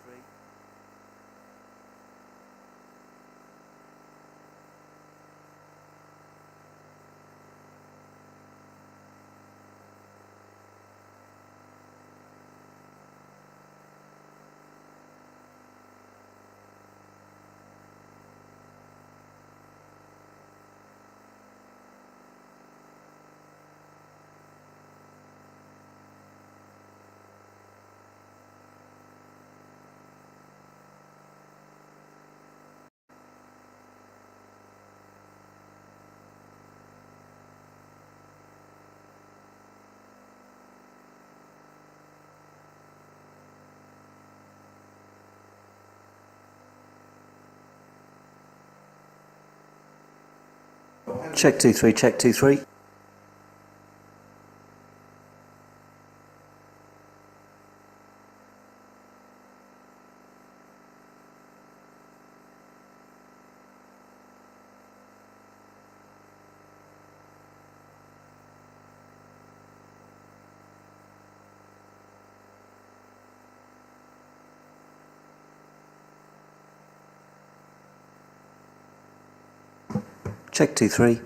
2, 3. Check 2, 3, check 2, 3. Check 2, 3.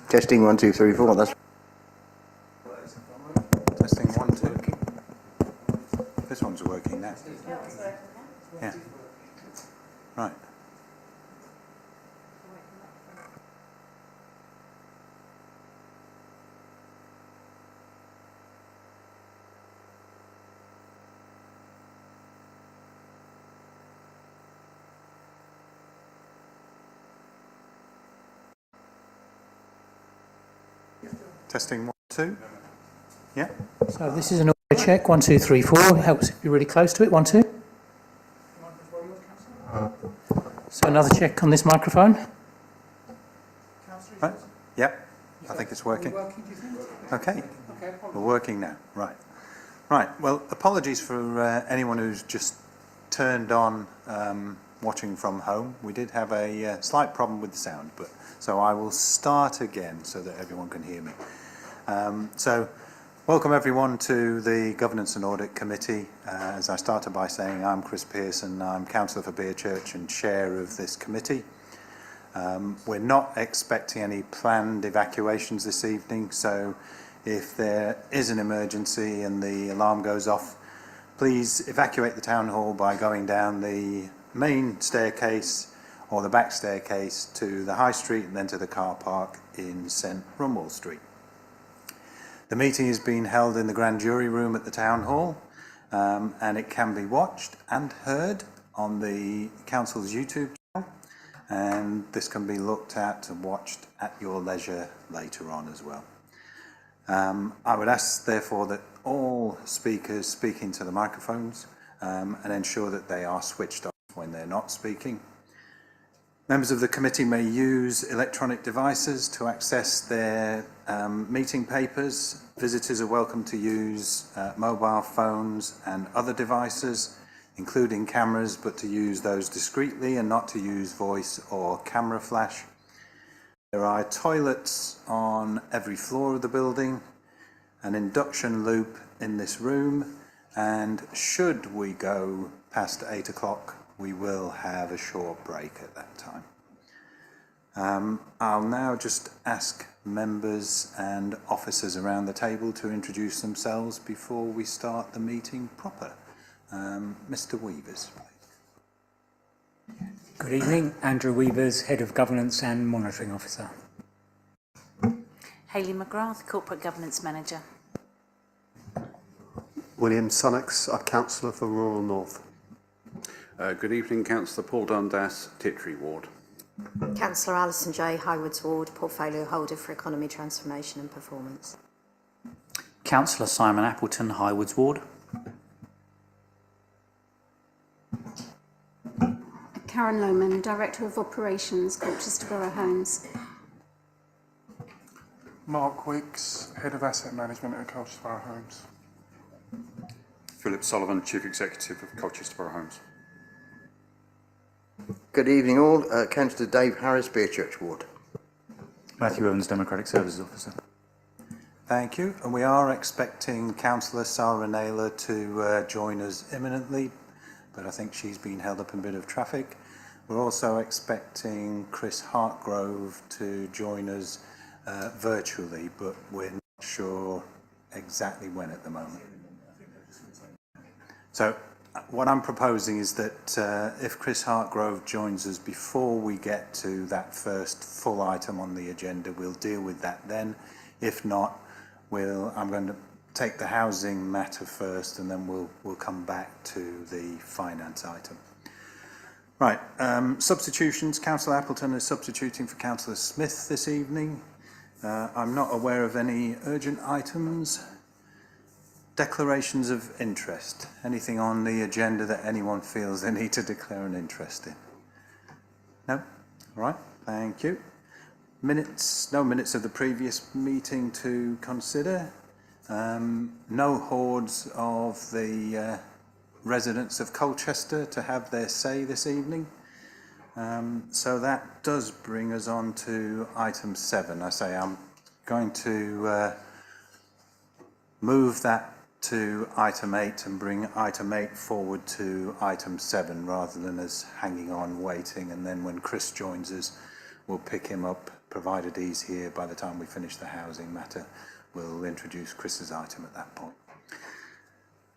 Testing 1, 2, 3, 4. That's testing 1, 2. This one's working now. Yeah. Right. Testing 1, 2. Yeah. So this is an audio check. 1, 2, 3, 4. It helps if you're really close to it. 1, 2. So another check on this microphone. Right. Yeah. I think it's working. Okay. We're working now. Right. Right. Well, apologies for anyone who's just turned on watching from home. We did have a slight problem with the sound, but so I will start again so that everyone can hear me. So welcome everyone to the Governance and Audit Committee. As I started by saying, I'm Chris Pearson. I'm Councillor for Beerchurch and Chair of this committee. We're not expecting any planned evacuations this evening, so if there is an emergency and the alarm goes off, please evacuate the town hall by going down the main staircase or the back staircase to the High Street and then to the car park in St Rumwell Street. The meeting is being held in the grand jury room at the town hall, and it can be watched and heard on the council's YouTube channel, and this can be looked at and watched at your leisure later on as well. I would ask, therefore, that all speakers speak into the microphones and ensure that they are switched off when they're not speaking. Members of the committee may use electronic devices to access their meeting papers. Visitors are welcome to use mobile phones and other devices, including cameras, but to use those discreetly and not to use voice or camera flash. There are toilets on every floor of the building, an induction loop in this room, and should we go past 8 o'clock, we will have a short break at that time. I'll now just ask members and officers around the table to introduce themselves before we start the meeting proper. Mr. Weavers, please. Good evening, Andrew Weavers, Head of Governance and Monitoring Officer. Hayley McGrath, Corporate Governance Manager. William Sunnox, Councillor for Rural North. Good evening, Councillor Paul Dundas, Tittery Ward. Councillor Alison J, Highwards Ward, Portfolio Holder for Economy Transformation and Performance. Councillor Simon Appleton, Highwards Ward. Karen Lohman, Director of Operations, Colchester Borough Homes. Mark Wicks, Head of Asset Management at Colchester Borough Homes. Philip Sullivan, Chief Executive of Colchester Borough Homes. Good evening all, Councillor Dave Harris, Beerchurch Ward. Matthew Owens, Democratic Services Officer. Thank you. And we are expecting Councillor Sarah Naylor to join us imminently, but I think she's been held up in a bit of traffic. We're also expecting Chris Hartgrove to join us virtually, but we're not sure exactly when at the moment. So what I'm proposing is that if Chris Hartgrove joins us before we get to that first full item on the agenda, we'll deal with that then. If not, I'm going to take the housing matter first, and then we'll come back to the finance item. Right, substitutions. Councillor Appleton is substituting for Councillor Smith this evening. I'm not aware of any urgent items. Declarations of interest. Anything on the agenda that anyone feels they need to declare an interest in? No? All right, thank you. Minutes, no minutes of the previous meeting to consider. No hordes of the residents of Colchester to have their say this evening. So that does bring us on to item 7. I say I'm going to move that to item 8 and bring item 8 forward to item 7 rather than us hanging on waiting, and then when Chris joins us we'll pick him up, provided he's here by the time we finish the housing matter. We'll introduce Chris's item at that point.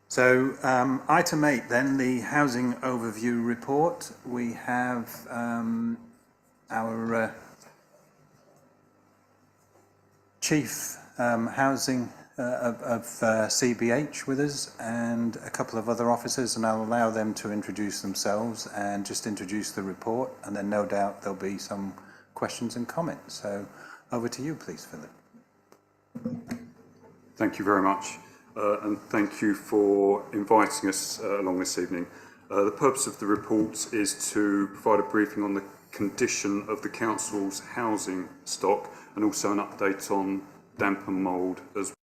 So item 8 then, the housing overview report. We have our chief housing of CBH with us, and a couple of other officers, and I'll allow them to introduce themselves and just introduce the report, and then no doubt there'll be some questions and comments. So over to you, please, Philip. Thank you very much, and thank you for inviting us along this evening. The purpose of the report is to provide a briefing on the condition of the Council's housing stock and also an update on damp and mould as well.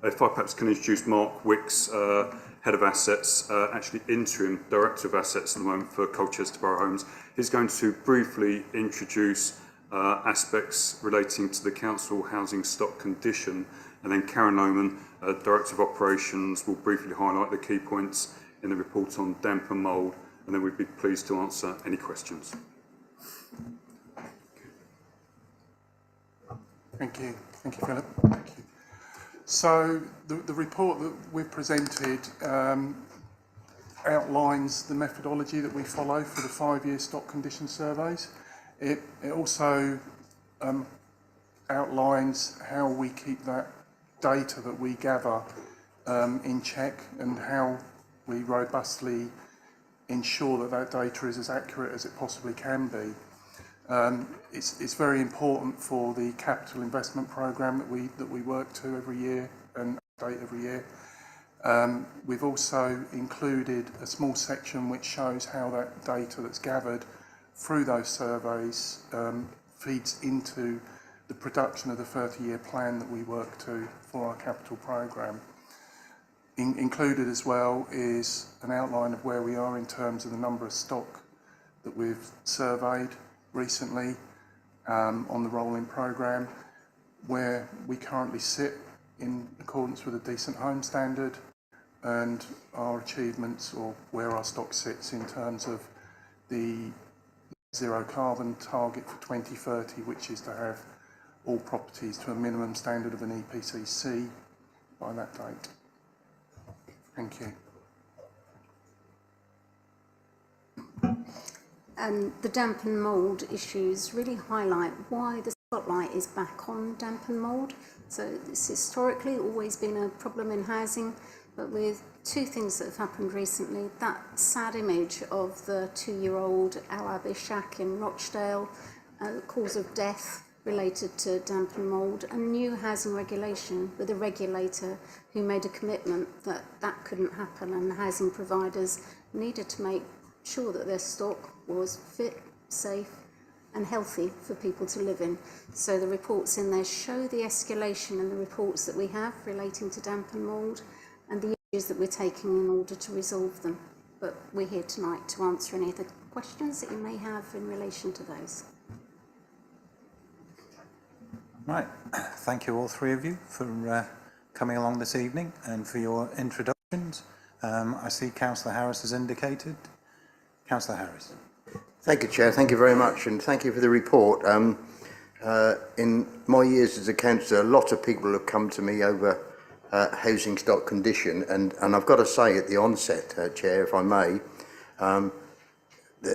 If I perhaps can introduce Mark Wicks, Head of Assets, actually Interim Director of Assets at the moment for Colchester Borough Homes. He's going to briefly introduce aspects relating to the Council housing stock condition, and then Karen Lohman, Director of Operations, will briefly highlight the key points in the report on damp and mould, and then we'd be pleased to answer any questions. Thank you, Philip. Thank you. So the report that we've presented outlines the methodology that we follow for the 5-year stock condition surveys. It also outlines how we keep that data that we gather in check, and how we robustly ensure that that data is as accurate as it possibly can be. It's very important for the capital investment programme that we work to every year and update every year. We've also included a small section which shows how that data that's gathered through those surveys feeds into the production of the 30-year plan that we work to for our capital programme. Included as well is an outline of where we are in terms of the number of stock that we've surveyed recently on the rolling programme, where we currently sit in accordance with a decent home standard, and our achievements, or where our stock sits in terms of the zero carbon target for 2030, which is to have all properties to a minimum standard of an EPC by that date. Thank you. The damp and mould issues really highlight why the spotlight is back on damp and mould. So it's historically always been a problem in housing, but with two things that have happened recently, that sad image of the 2-year-old Al Abbey shack in Rochdale, cause of death related to damp and mould, and new housing regulation with a regulator who made a commitment that that couldn't happen, and the housing providers needed to make sure that their stock was fit, safe and healthy for people to live in. So the reports in there show the escalation in the reports that we have relating to damp and mould and the issues that we're taking in order to resolve them. But we're here tonight to answer any of the questions that you may have in relation to those. Right, thank you all three of you for coming along this evening and for your introductions. I see Councillor Harris has indicated. Councillor Harris. Thank you, Chair. Thank you very much, and thank you for the report. In my years as a councillor, a lot of people have come to me over housing stock condition, and I've got to say at the onset, Chair, if I may,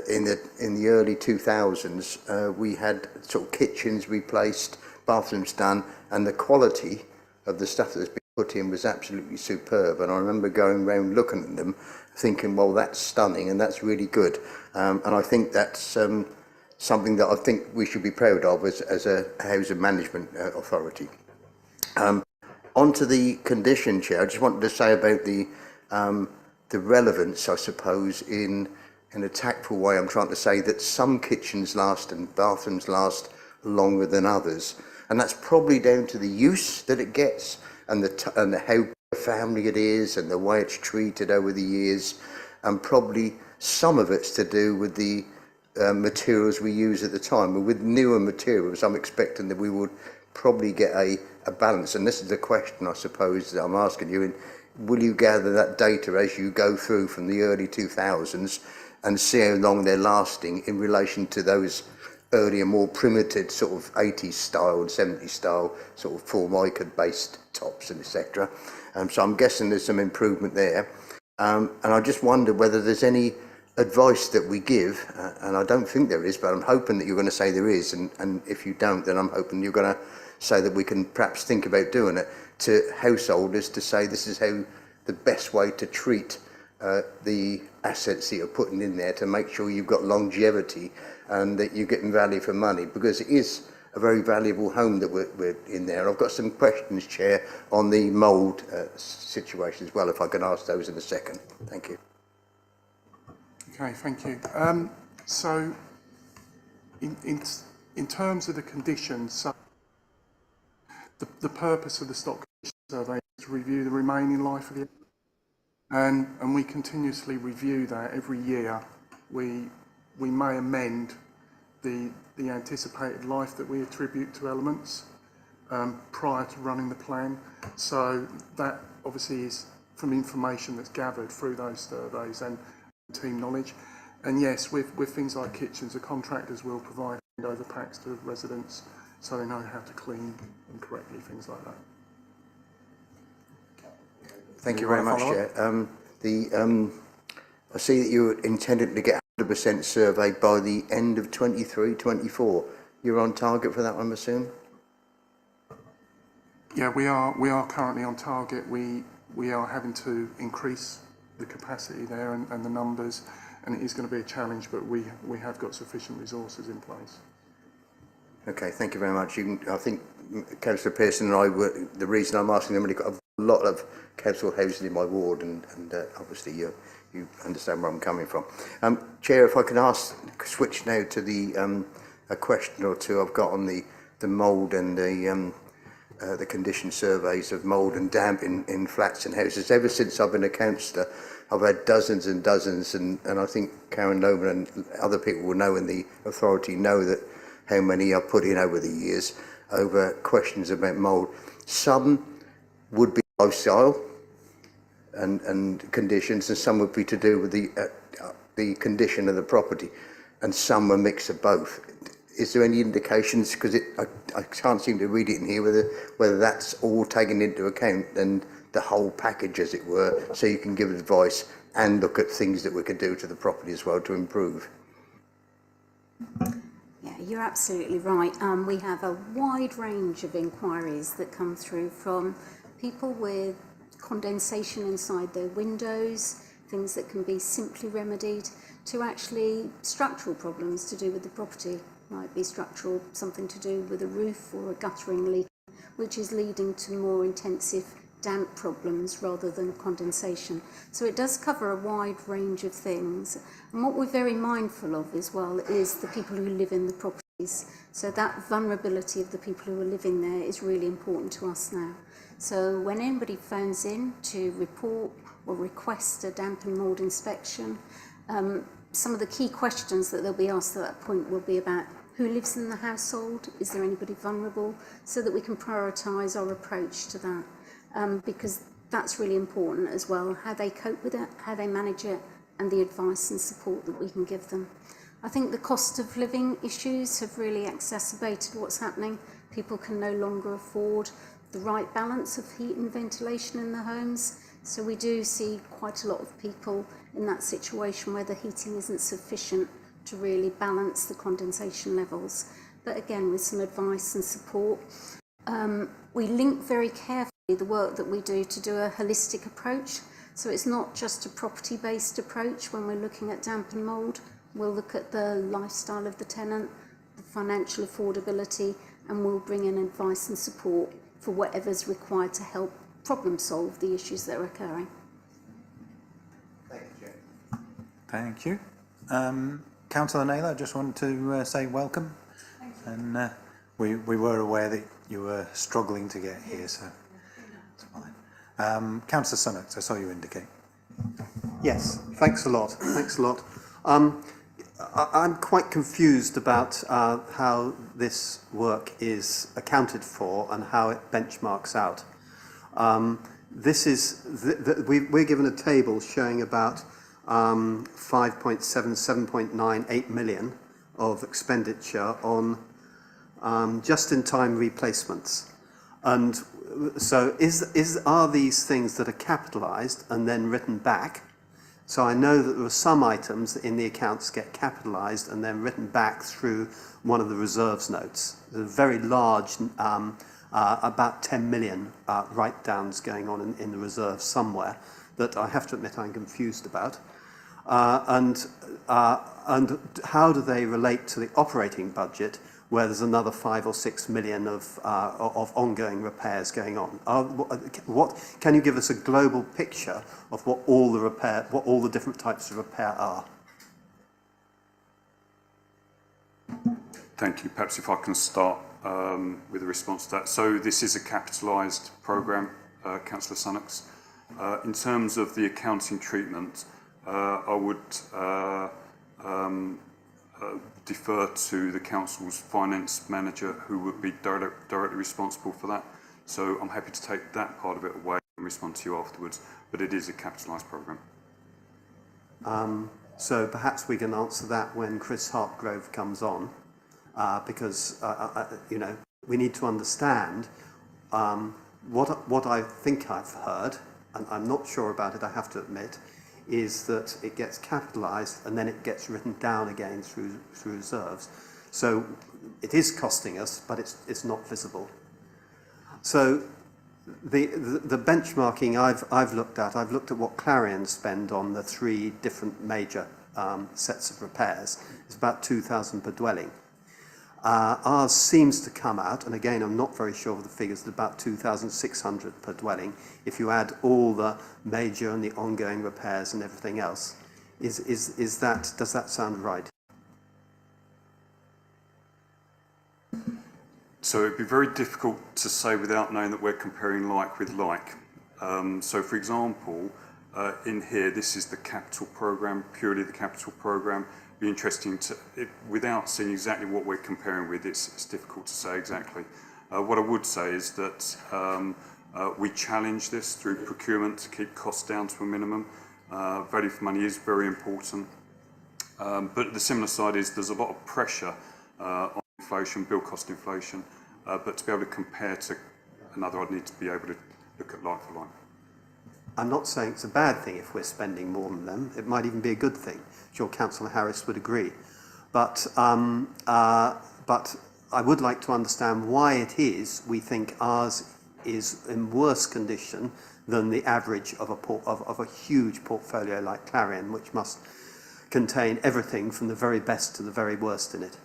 in the early 2000s, we had sort of kitchens replaced, bathrooms done, and the quality of the stuff that's been put in was absolutely superb. And I remember going around looking at them, thinking, well, that's stunning and that's really good. And I think that's something that I think we should be proud of as a housing management authority. Onto the condition, Chair, I just wanted to say about the relevance, I suppose, in a tactful way. I'm trying to say that some kitchens last and bathrooms last longer than others, and that's probably down to the use that it gets and how family it is and the way it's treated over the years, and probably some of it's to do with the materials we use at the time. But with newer materials, I'm expecting that we would probably get a balance, and this is the question I suppose that I'm asking you, and will you gather that data as you go through from the early 2000s and see how long they're lasting in relation to those earlier, more primitive sort of 80s style and 70s style sort of formica based tops and etc. So I'm guessing there's some improvement there, and I just wonder whether there's any advice that we give, and I don't think there is, but I'm hoping that you're going to say there is, and if you don't, then I'm hoping you're going to say that we can perhaps think about doing it to householders, to say this is how the best way to treat the assets that you're putting in there, to make sure you've got longevity and that you're getting value for money, because it is a very valuable home that we're in there. I've got some questions, Chair, on the mould situation as well, if I can ask those in a second. Thank you. Okay, thank you. So, in terms of the conditions, so the purpose of the stock condition survey is to review the remaining life of the and we continuously review that every year. We may amend the anticipated life that we attribute to elements prior to running the plan. So that obviously is from information that's gathered through those surveys and team knowledge. And yes, with things like kitchens, the contractors will provide handover packs to residents so they know how to clean them correctly, things like that. Thank you very much, Chair. I see that you intended to get 100% surveyed by the end of 23-24. You're on target for that, I'm assuming? Yeah, we are currently on target. We are having to increase the capacity there and the numbers, and it is going to be a challenge, but we have got sufficient resources in place. Okay, thank you very much. I think Councillor Pearson and I were, the reason I'm asking them, I've got a lot of council houses in my ward, and obviously you understand where I'm coming from. Chair, if I can switch now to the a question or two I've got on the mould and the condition surveys of mould and damp in flats and houses. Ever since I've been a councillor, I've had dozens and dozens, and I think Karen Noman and other people will know in the authority know that how many I've put in over the years over questions about mould. Some would be lifestyle and conditions, and some would be to do with the condition of the property, and some a mix of both. Is there any indications, because I can't seem to read it in here, whether that's all taken into account and the whole package, as it were, so you can give advice and look at things that we could do to the property as well to improve? Yeah, you're absolutely right. We have a wide range of inquiries that come through from people with condensation inside their windows, things that can be simply remedied, to actually structural problems to do with the property. Might be structural, something to do with a roof or a guttering leak, which is leading to more intensive damp problems rather than condensation. So it does cover a wide range of things. And what we're very mindful of as well is the people who live in the properties. So that vulnerability of the people who are living there is really important to us now. So when anybody phones in to report or request a damp and mould inspection, some of the key questions that they'll be asked at that point will be about who lives in the household, is there anybody vulnerable, so that we can prioritise our approach to that, because that's really important as well, how they cope with it, how they manage it, and the advice and support that we can give them. I think the cost of living issues have really exacerbated what's happening. People can no longer afford the right balance of heat and ventilation in their homes, so we do see quite a lot of people in that situation where the heating isn't sufficient to really balance the condensation levels. But again, with some advice and support, we link very carefully the work that we do to do a holistic approach. So it's not just a property-based approach when we're looking at damp and mould. We'll look at the lifestyle of the tenant, the financial affordability, and we'll bring in advice and support for whatever's required to help problem solve the issues that are occurring. Thank you, Chair. Thank you. Councillor Naylor, I just wanted to say welcome. And we were aware that you were struggling to get here, so it's fine. Councillor Sunnox, I saw you indicate. Yes, thanks a lot. Thanks a lot. I'm quite confused about how this work is accounted for and how it benchmarks out. This is we're given a table showing about 7.98 million of expenditure on just-in-time replacements, and so are these things that are capitalised and then written back? So I know that there are some items that in the accounts get capitalised and then written back through one of the reserves notes. There's a very large, about 10 million write-downs going on in the reserve somewhere that I have to admit I'm confused about. And how do they relate to the operating budget, where there's another 5 or 6 million of ongoing repairs going on? What can you give us a global picture of what all the different types of repair are? Thank you. Perhaps if I can start with a response to that. So this is a capitalised programme, Councillor Sunnox. In terms of the accounting treatment, I would defer to the council's finance manager, who would be directly responsible for that. So I'm happy to take that part of it away and respond to you afterwards, but it is a capitalised programme. So perhaps we can answer that when Chris Hartgrove comes on, because you know, we need to understand what I think I've heard, and I'm not sure about it, I have to admit, is that it gets capitalised and then it gets written down again through reserves. So it is costing us, but it's not visible. So the benchmarking I've looked at what Clarion spend on the 3 different major sets of repairs. It's about 2,000 per dwelling. Ours seems to come out, and again, I'm not very sure of the figures, at about 2,600 per dwelling, if you add all the major and the ongoing repairs and everything else. Does that sound right? So it'd be very difficult to say without knowing that we're comparing like with like. So for example, in here, this is the capital programme, purely the capital programme. Be interesting to, without seeing exactly what we're comparing with, it's difficult to say exactly. What I would say is that we challenge this through procurement to keep costs down to a minimum. Value for money is very important. But the similar side is there's a lot of pressure on inflation, build cost inflation, but to be able to compare to another, I'd need to be able to look at like for like. I'm not saying it's a bad thing if we're spending more than them. It might even be a good thing. I'm sure Councillor Harris would agree. But I would like to understand why it is we think ours is in worse condition than the average of a huge portfolio like Clarion, which must contain everything from the very best to the very worst in it.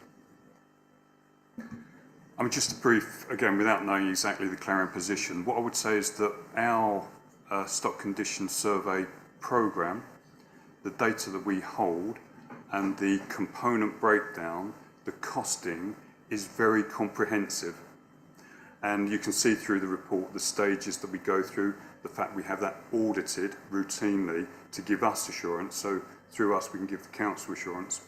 I mean, just to brief, again, without knowing exactly the Clarion position, what I would say is that our stock condition survey programme, the data that we hold and the component breakdown, the costing is very comprehensive. And you can see through the report the stages that we go through, the fact we have that audited routinely to give us assurance. So through us, we can give the council assurance.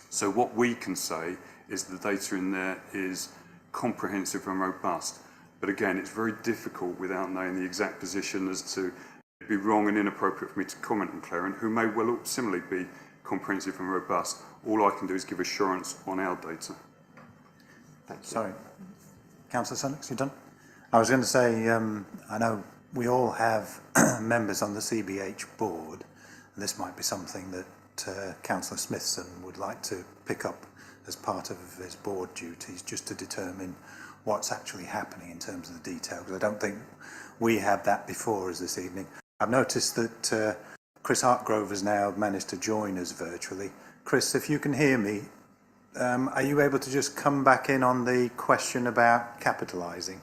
So what we can say is the data in there is comprehensive and robust. But again, it's very difficult without knowing the exact position as to, it'd be wrong and inappropriate for me to comment on Clarion, who may well similarly be comprehensive and robust. All I can do is give assurance on our data. Thank you. Sorry. Councillor Sunnucks, you done? I was going to say, I know we all have members on the CBH board. And this might be something that Councillor Smithson would like to pick up as part of his board duties, just to determine what's actually happening in terms of the detail, because I don't think we had that before us this evening. I've noticed that Chris Hartgrove has now managed to join us virtually. Chris, if you can hear me, are you able to just come back in on the question about capitalising?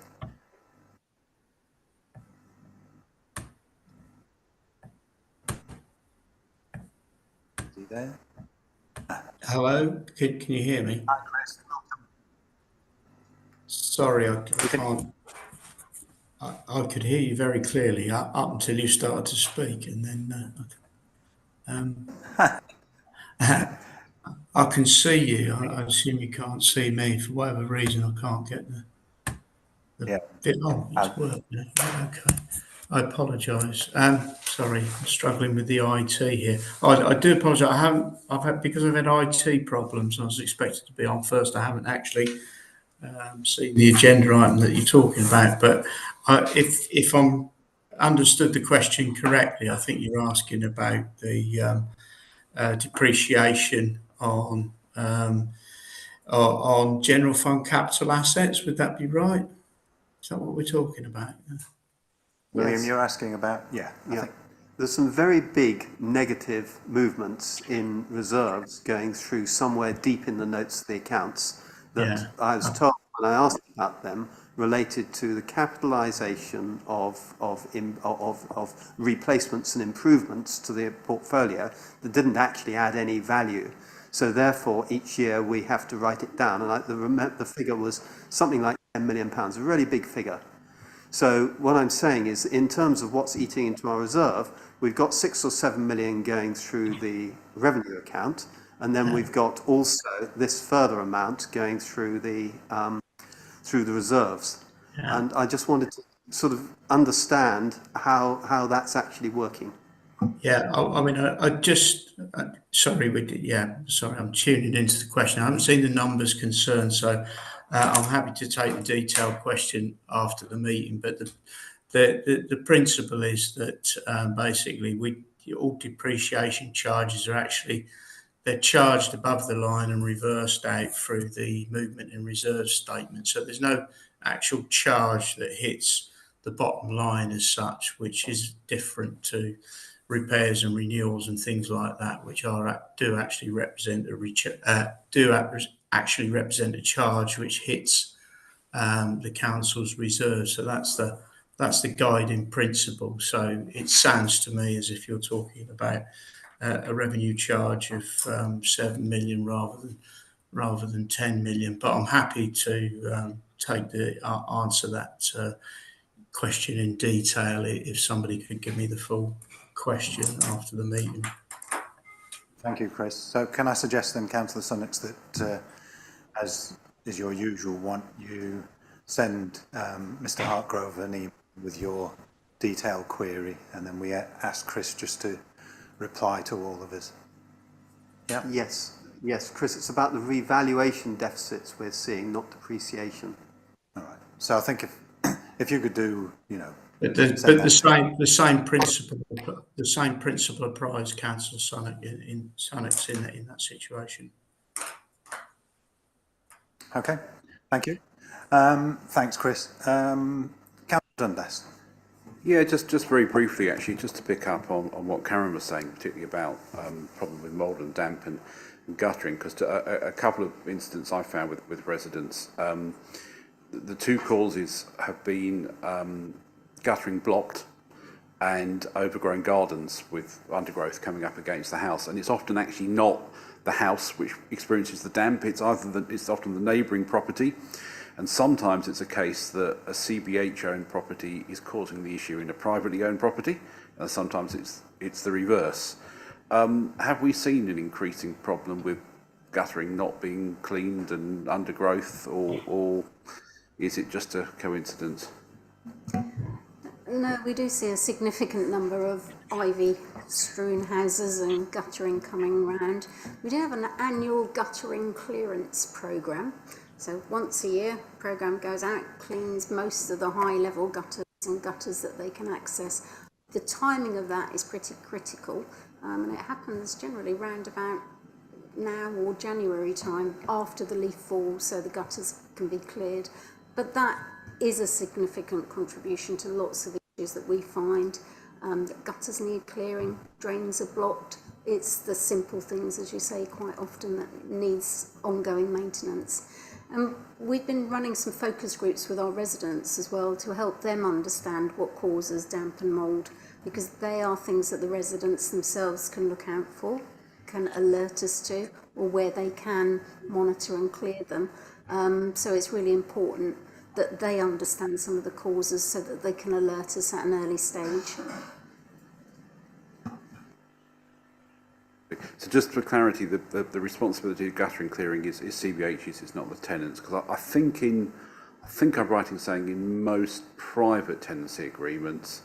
Is he there? Hello, can you hear me? Hi, Chris. Welcome. Sorry, I can't. I could hear you very clearly up until you started to speak, and then I can see you. I assume you can't see me for whatever reason. I can't get the bit on. It's working. Okay. I apologise. Sorry, I'm struggling with the IT here. I do apologise. Because I've had IT problems. I was expected to be on first. I haven't actually seen the agenda item that you're talking about. But if I'm understood the question correctly, I think you're asking about the depreciation on general fund capital assets. Would that be right? Is that what we're talking about? William, Yes. you're asking about, I think. There's some very big negative movements in reserves going through somewhere deep in the notes of the accounts that I was told when I asked about them related to the capitalisation of replacements and improvements to the portfolio that didn't actually add any value. So therefore, each year we have to write it down. And the figure was something like £10 million, a really big figure. So what I'm saying is, in terms of what's eating into our reserve, we've got 6 or 7 million going through the revenue account, and then we've got also this further amount going through the reserves. Yeah. And I just wanted to sort of understand how that's actually working. Yeah, I mean, sorry, I'm tuning into the question. I haven't seen the numbers concerned, so I'm happy to take the detailed question after the meeting. But the principle is that basically all depreciation charges are they're charged above the line and reversed out through the movement in reserve statement. So there's no actual charge that hits the bottom line as such, which is different to repairs and renewals and things like that, which do actually represent actually represent a charge which hits the council's reserves. So that's the guiding principle. So it sounds to me as if you're talking about a revenue charge of 7 million rather than 10 million. But I'm happy to answer that question in detail if somebody could give me the full question after the meeting. Thank you, Chris. So can I suggest then, Councillor Sunnox, that as is your usual want, you send Mr Hartgrove an email with your detailed query, and then we ask Chris just to reply to all of us. Yeah. Yes, Chris, it's about the revaluation deficits we're seeing, not depreciation. All right. So I think if you could do, you know, but the same principle applies, Councillor Sunnox, in that situation. Okay. Thank you. Thanks, Chris. Councillor Dundas. Yeah, just very briefly, actually, just to pick up on what Karen was saying, particularly about problem with mould and damp and guttering, because a couple of incidents I found with residents, the two causes have been guttering blocked and overgrown gardens with undergrowth coming up against the house, and it's often actually not the house which experiences the damp. It's often the neighbouring property, and sometimes it's a case that a CBH owned property is causing the issue in a privately owned property, and sometimes it's the reverse. Have we seen an increasing problem with guttering not being cleaned and undergrowth, or is it just a coincidence? No, we do see a significant number of ivy-strewn houses and guttering coming round. We do have an annual guttering clearance programme. So once a year, programme goes out, cleans most of the high-level gutters and gutters that they can access. The timing of that is pretty critical, and it happens generally round about now or January time after the leaf falls, so the gutters can be cleared. But that is a significant contribution to lots of issues that we find. That gutters need clearing, drains are blocked. It's the simple things, as you say, quite often that needs ongoing maintenance. And we've been running some focus groups with our residents as well to help them understand what causes damp and mould, because they are things that the residents themselves can look out for, can alert us to, or where they can monitor and clear them. So it's really important that they understand some of the causes so that they can alert us at an early stage. So just for clarity, the responsibility of guttering clearing is CBH's, it's not the tenants, because I think I'm right in saying in most private tenancy agreements,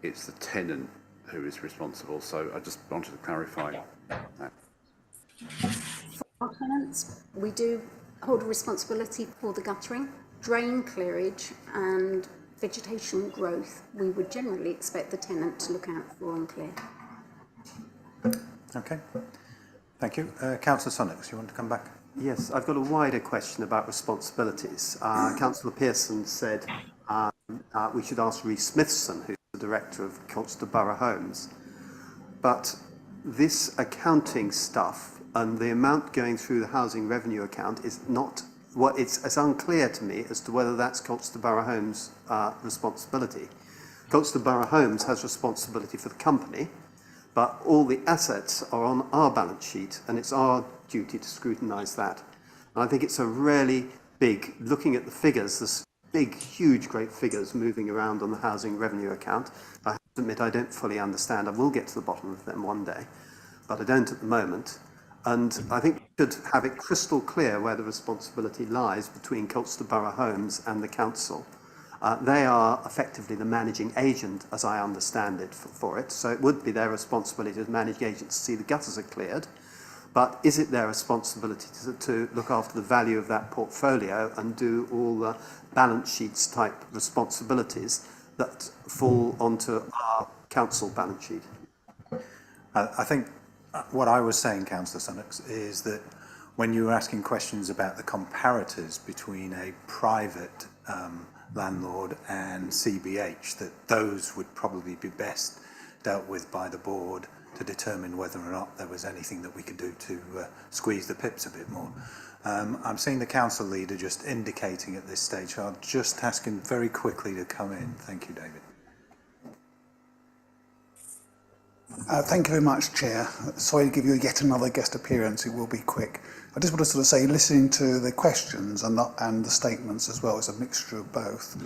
it's the tenant who is responsible. So I just wanted to clarify that. For our tenants, we do hold a responsibility for the guttering, drain clearage and vegetation growth. We would generally expect the tenant to look out for and clear. Okay. Thank you. Councillor Sunnox, you want to come back? Yes, I've got a wider question about responsibilities. Councillor Pearson said we should ask Rhys Smithson, who's the Director of Colchester Borough Homes. But this accounting stuff and the amount going through the housing revenue account is not what it's unclear to me as to whether that's Colchester Borough Homes' responsibility. Colchester Borough Homes has responsibility for the company, but all the assets are on our balance sheet, and it's our duty to scrutinise that. And I think it's a really big, looking at the figures, there's big, huge, great figures moving around on the housing revenue account. I have to admit I don't fully understand. I will get to the bottom of them one day, but I don't at the moment. And I think we should have it crystal clear where the responsibility lies between Colchester Borough Homes and the council. They are effectively the managing agent, as I understand it, for it. So it would be their responsibility as managing agent to see the gutters are cleared. But is it their responsibility to look after the value of that portfolio and do all the balance sheets type responsibilities that fall onto our council balance sheet? I think what I was saying, Councillor Sunnox, is that when you were asking questions about the comparators between a private landlord and CBH, that those would probably be best dealt with by the board to determine whether or not there was anything that we could do to squeeze the pips a bit more. I'm seeing the council leader just indicating at this stage, so I'll just ask him very quickly to come in. Thank you, David. Thank you very much, Chair. Sorry to give you yet another guest appearance. It will be quick. I just want to sort of say, listening to the questions and the statements as well, it's a mixture of both.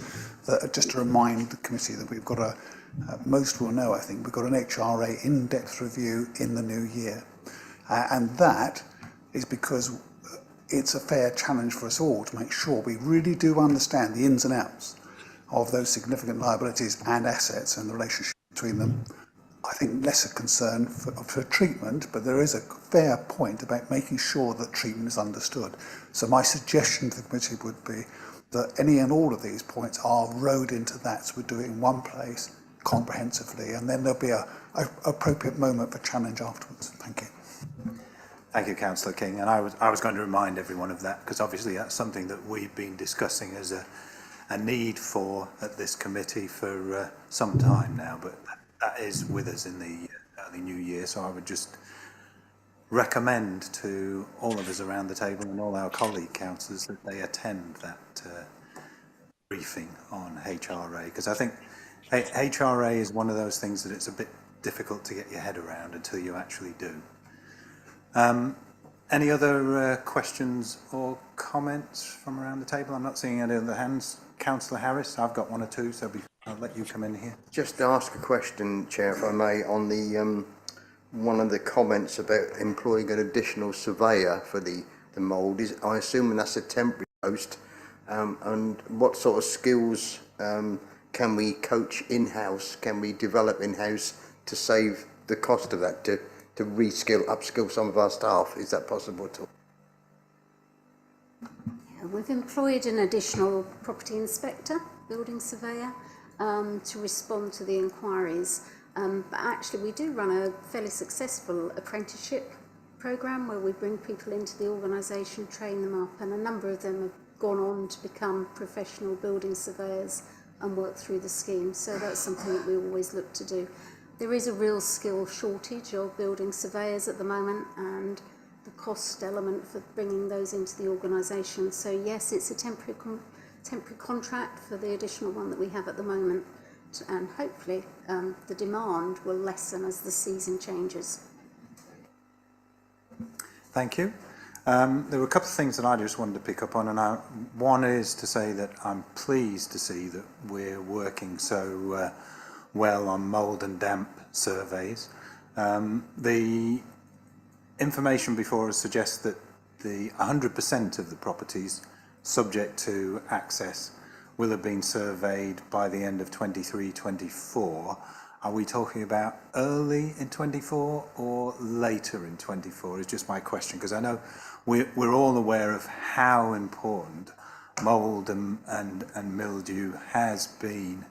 That, just to remind the committee that we've got most will know, I think, we've got an HRA in-depth review in the new year. And that is because it's a fair challenge for us all to make sure we really do understand the ins and outs of those significant liabilities and assets and the relationship between them. I think less a concern for treatment, but there is a fair point about making sure that treatment is understood. So my suggestion to the committee would be that any and all of these points are rowed into that, so we do it in one place comprehensively, and then there'll be a appropriate moment for challenge afterwards. Thank you. Thank you, Councillor King. And I was going to remind everyone of that, because obviously that's something that we've been discussing as a need for at this committee for some time now, but that is with us in the early new year. So I would just recommend to all of us around the table and all our colleague councillors that they attend that briefing on HRA, because I think HRA is one of those things that it's a bit difficult to get your head around until you actually do. Any other questions or comments from around the table? I'm not seeing any other hands. Councillor Harris, I've got one or two, so I'll let you come in here. Just to ask a question, Chair, if I may, on the one of the comments about employing an additional surveyor for the mould. I assume that's a temporary post, and what sort of skills can we coach in-house, can we develop in-house to save the cost of that, to upskill some of our staff? Is that possible at all? Yeah, we've employed an additional property inspector, building surveyor, to respond to the inquiries. But actually we do run a fairly successful apprenticeship programme where we bring people into the organisation, train them up, and a number of them have gone on to become professional building surveyors and work through the scheme. So that's something that we always look to do. There is a real skill shortage of building surveyors at the moment, and the cost element for bringing those into the organisation. So yes, it's a temporary contract for the additional one that we have at the moment, and hopefully the demand will lessen as the season changes. Thank you. There were a couple of things that I just wanted to pick up on, and one is to say that I'm pleased to see that we're working so well on mould and damp surveys. The information before us suggests that the 100% of the properties subject to access will have been surveyed by the end of 23-24. Are we talking about early in 24 or later in 24 is just my question, because I know we're all aware of how important mould and mildew has been,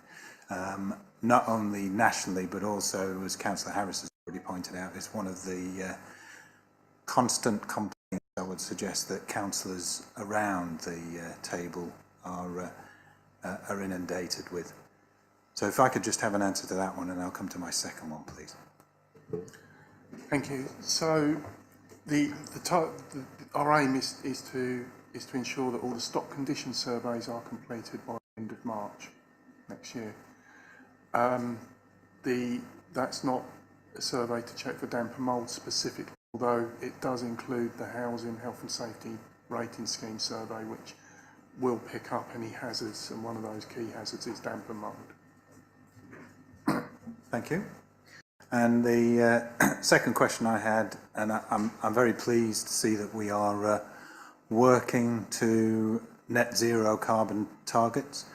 not only nationally but also, as Councillor Harris has already pointed out, it's one of the constant complaints I would suggest that councillors around the table are inundated with. So if I could just have an answer to that one, and I'll come to my second one, please. Thank you. So our aim is to ensure that all the stock condition surveys are completed by the end of March next year. That's not a survey to check for damp and mould specifically, although it does include the housing health and safety rating scheme survey, which will pick up any hazards, and one of those key hazards is damp and mould. Thank you. And the second question I had, and I'm very pleased to see that we are working to net zero carbon targets,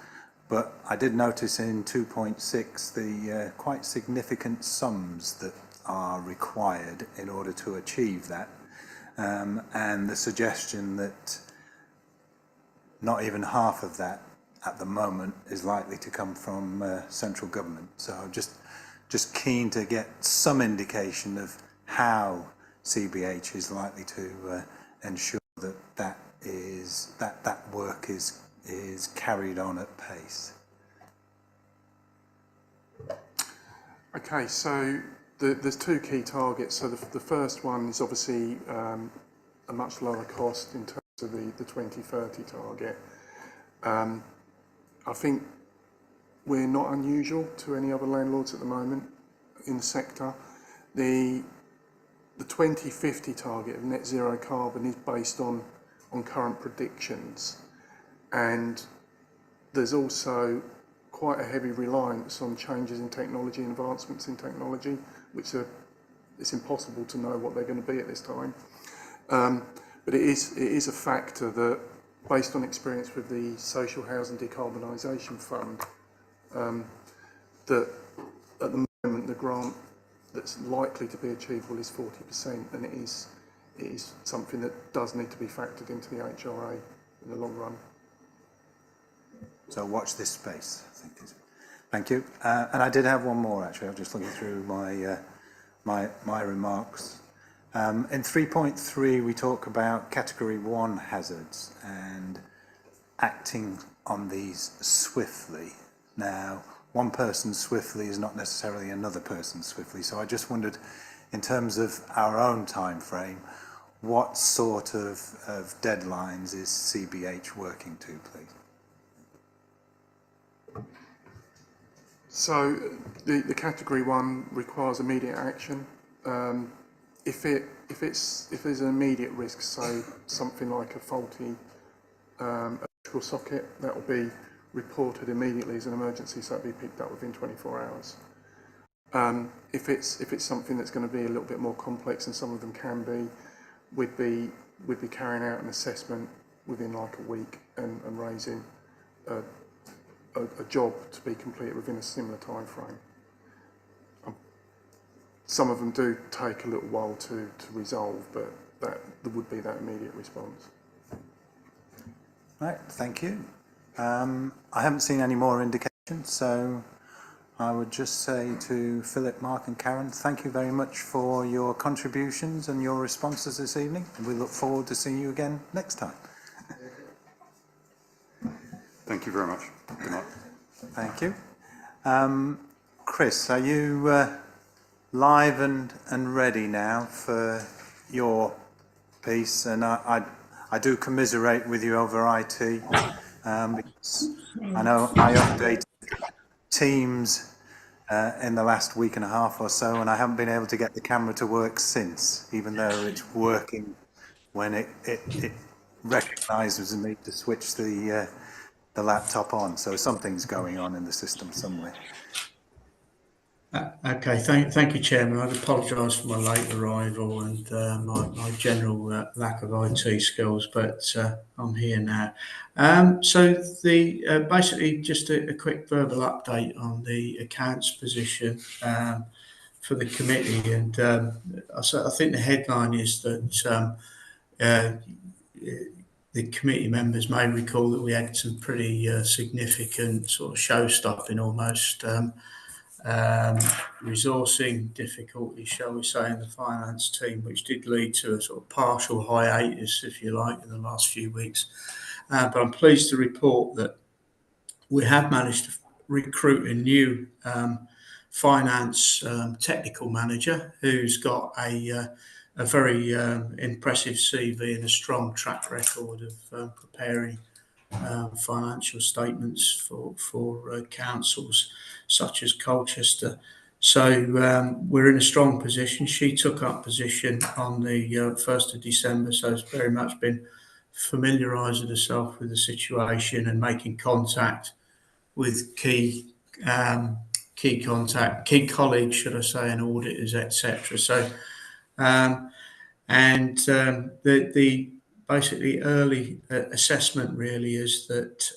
but I did notice in 2.6 the quite significant sums that are required in order to achieve that, and the suggestion that not even half of that at the moment is likely to come from central government. So just keen to get some indication of how CBH is likely to ensure that work is carried on at pace. Okay, so there's two key targets. So the first one is obviously a much lower cost in terms to the 2030 target. I think we're not unusual to any other landlords at the moment in the sector. The 2050 target of net zero carbon is based on current predictions, and there's also quite a heavy reliance on changes in technology, advancements in technology, which it's impossible to know what they're going to be at this time. But it is a factor that, based on experience with the Social Housing Decarbonisation Fund, that at the moment the grant that's likely to be achievable is 40%, and it is something that does need to be factored into the HRA in the long run. So watch this space, I think. Thank you. And I did have one more, actually. I was just looking through my remarks. In 3.3, we talk about Category 1 hazards and acting on these swiftly. Now, one person swiftly is not necessarily another person swiftly. So I just wondered, in terms of our own time frame, what sort of deadlines is CBH working to, please? So the Category 1 requires immediate action. If there's an immediate risk, say something like a faulty electrical socket, that will be reported immediately as an emergency, so it'll be picked up within 24 hours. If it's something that's going to be a little bit more complex, and some of them can be, we'd be carrying out an assessment within like a week and raising a job to be completed within a similar time frame. Some of them do take a little while to resolve, but there would be that immediate response. Right, thank you. I haven't seen any more indications, so I would just say to Philip, Mark and Karen, thank you very much for your contributions and your responses this evening, and we look forward to seeing you again next time. Thank you very much. Good night. Thank you. Chris, are you live and ready now for your piece? And I do commiserate with you over IT, because I know I updated Teams in the last week and a half or so, and I haven't been able to get the camera to work since, even though it's working when it recognises the need to switch the laptop on. So something's going on in the system somewhere. Okay, thank you, Chairman. I'd apologise for my late arrival and my general lack of IT skills, but I'm here now. So basically just a quick verbal update on the accounts position for the committee, and I think the headline is that the committee members may recall that we had some pretty significant sort of show-stopping almost resourcing difficulties, shall we say, in the finance team, which did lead to a sort of partial hiatus, if you like, in the last few weeks. But I'm pleased to report that we have managed to recruit a new finance technical manager who's got a very impressive CV and a strong track record of preparing financial statements for councils such as Colchester. So we're in a strong position. She took up position on the 1st of December, so has very much been familiarising herself with the situation and making contact with key colleagues, should I say, and auditors, etc. So the basically early assessment really is that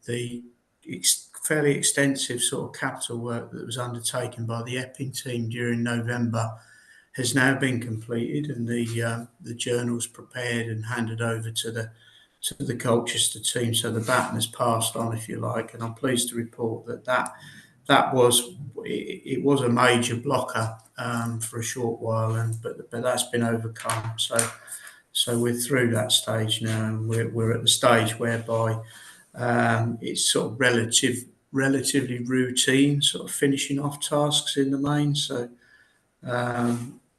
the fairly extensive sort of capital work that was undertaken by the Epping team during November has now been completed, and the journals prepared and handed over to the Colchester team. So the baton has passed on, if you like, and I'm pleased to report that was a major blocker for a short while, but that's been overcome. So we're through that stage now, and we're at the stage whereby it's sort of relatively routine, sort of finishing off tasks in the main. So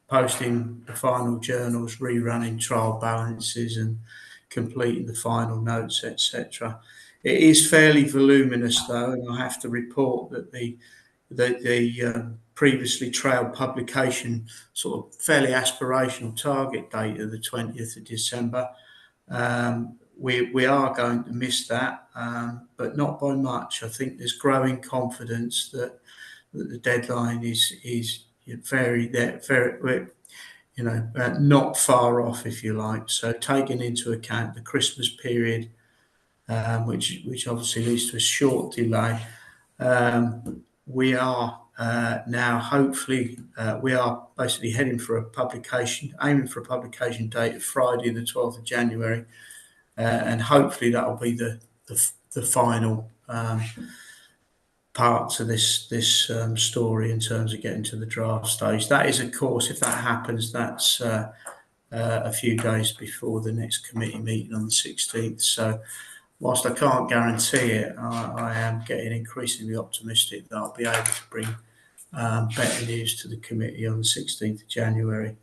posting the final journals, rerunning trial balances, and completing the final notes, etc. It is fairly voluminous, though, and I have to report that the previously trailed publication sort of fairly aspirational target date of the 20th of December. We are going to miss that, but not by much. I think there's growing confidence that the deadline is very not far off, if you like. So taking into account the Christmas period, which obviously leads to a short delay, we are now hopefully we are basically heading for a publication, aiming for a publication date of Friday, the 12th of January, and hopefully that will be the final parts of this story in terms of getting to the draft stage. That is, of course, if that happens, that's a few days before the next committee meeting on the 16th. So whilst I can't guarantee it, I am getting increasingly optimistic that I'll be able to bring better news to the committee on the 16th of January.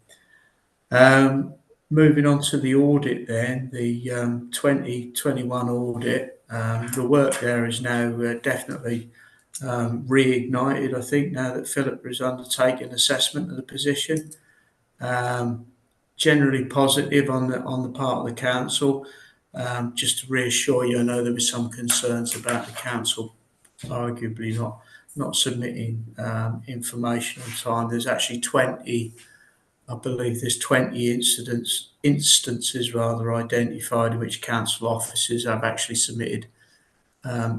Moving on to the audit then, the 2021 audit, the work there is now definitely reignited, I think, now that Philip has undertaken assessment of the position. Generally positive on the part of the council. Just to reassure you, I know there were some concerns about the council arguably not submitting information on time. There's actually 20 instances identified in which council officers have actually submitted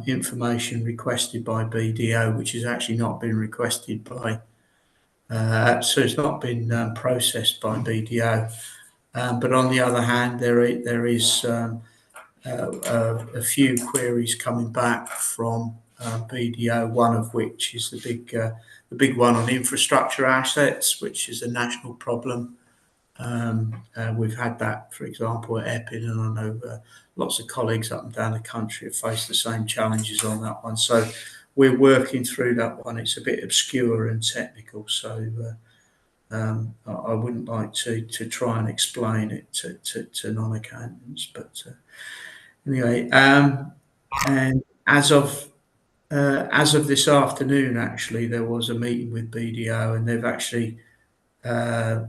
information requested by BDO, which has actually not been requested by, so it's not been processed by BDO. But on the other hand, there is a few queries coming back from BDO, one of which is the big one on infrastructure assets, which is a national problem. We've had that, for example, at Epping, and I know lots of colleagues up and down the country have faced the same challenges on that one. So we're working through that one. It's a bit obscure and technical, so I wouldn't like to try and explain it to non-accountants. But anyway, and as of this afternoon, actually, there was a meeting with BDO, and they've actually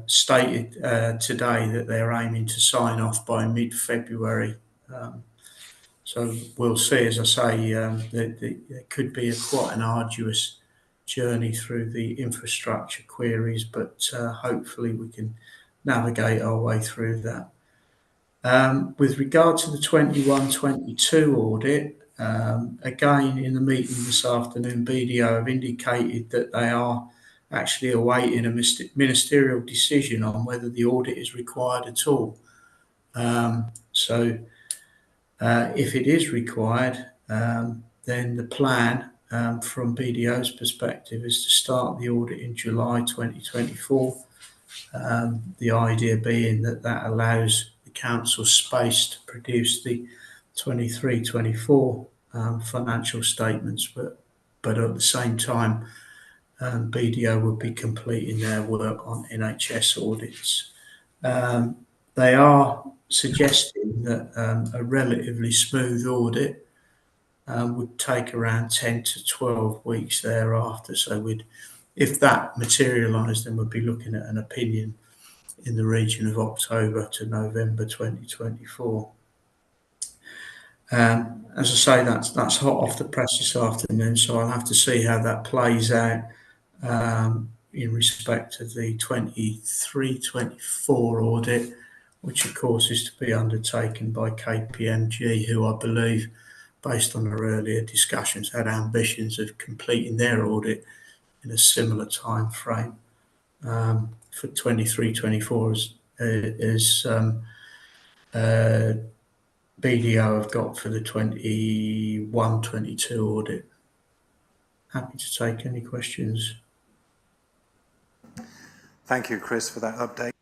stated today that they're aiming to sign off by mid-February. So we'll see. As I say, there could be quite an arduous journey through the infrastructure queries, but hopefully we can navigate our way through that. With regard to the 21-22 audit, again in the meeting this afternoon, BDO have indicated that they are actually awaiting a ministerial decision on whether the audit is required at all. So if it is required, then the plan from BDO's perspective is to start the audit in July 2024. The idea being that allows the council space to produce the 23-24 financial statements, but at the same time, BDO would be completing their work on NHS audits. They are suggesting that a relatively smooth audit would take around 10 to 12 weeks thereafter. So if that materialised, then we'd be looking at an opinion in the region of October to November 2024. As I say, that's hot off the press this afternoon, so I'll have to see how that plays out in respect of the 23-24 audit, which of course is to be undertaken by KPMG, who I believe, based on our earlier discussions, had ambitions of completing their audit in a similar time frame for 23-24 as BDO have got for the 21-22 audit. Happy to take any questions. Thank you, Chris, for that update.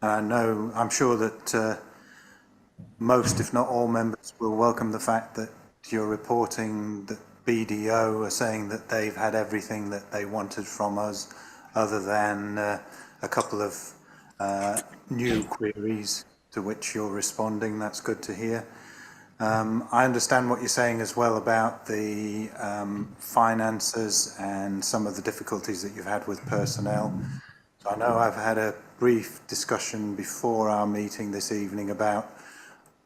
I'm sure that most, if not all, members will welcome the fact that you're reporting that BDO are saying that they've had everything that they wanted from us, other than a couple of new queries to which you're responding. That's good to hear. I understand what you're saying as well about the finances and some of the difficulties that you've had with personnel. So I know I've had a brief discussion before our meeting this evening about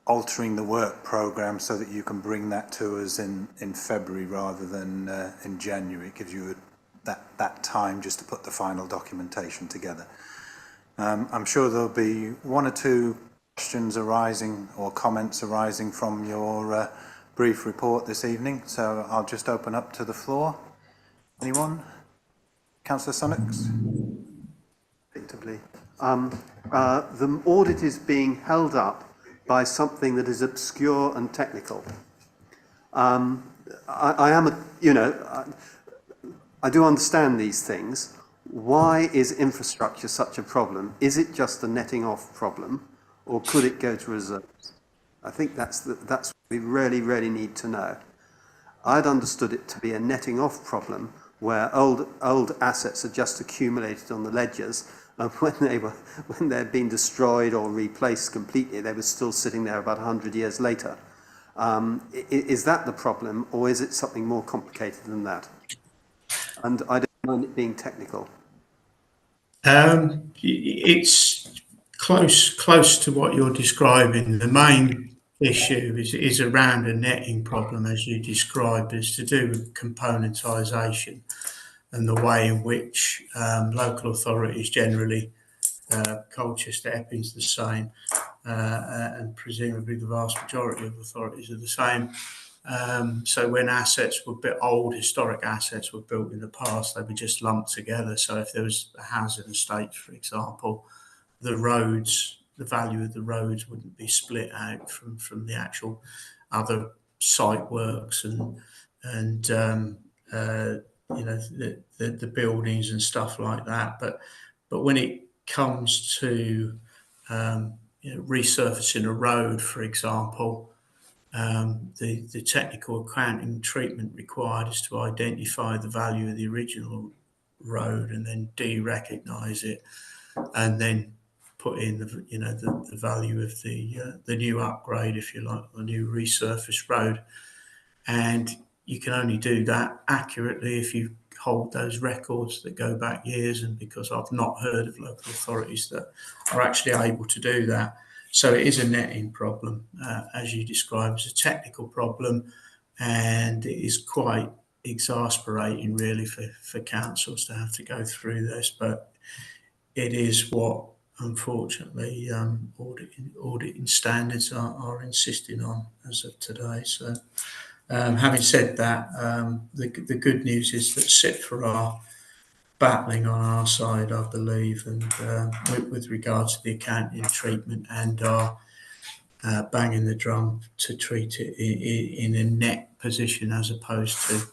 altering the work programme so that you can bring that to us in February rather than in January. It gives you that time just to put the final documentation together. I'm sure there'll be one or two questions arising or comments arising from your brief report this evening, so I'll just open up to the floor. Anyone? Councillor Sunnox? Effectively. The audit is being held up by something that is obscure and technical. I do understand these things. Why is infrastructure such a problem? Is it just a netting off problem, or could it go to reserves? I think that's what we really need to know. I'd understood it to be a netting off problem where old assets are just accumulated on the ledgers, and when they'd been destroyed or replaced completely, they were still sitting there about 100 years later. Is that the problem, or is it something more complicated than that? And I don't mind it being technical. It's close to what you're describing. The main issue is around a netting problem, as you described, is to do with componentisation and the way in which local authorities generally, Colchester, Epping's the same, and presumably the vast majority of authorities are the same. So when assets were built, old historic assets were built in the past, they were just lumped together. So if there was a housing estate, for example, the roads, the value of the roads wouldn't be split out from the actual other site works and the buildings and stuff like that. But when it comes to resurfacing a road, for example, the technical accounting treatment required is to identify the value of the original road and then de-recognise it, and then put in the value of the new upgrade, if you like, the new resurfaced road. And you can only do that accurately if you hold those records that go back years, and because I've not heard of local authorities that are actually able to do that. So it is a netting problem, as you described. It's a technical problem, and it is quite exasperating really for councils to have to go through this, but it is what unfortunately auditing standards are insisting on as of today. So having said that, the good news is that CITFA are battling on our side, I believe, and with regards to the accounting treatment, and are banging the drum to treat it in a net position as opposed to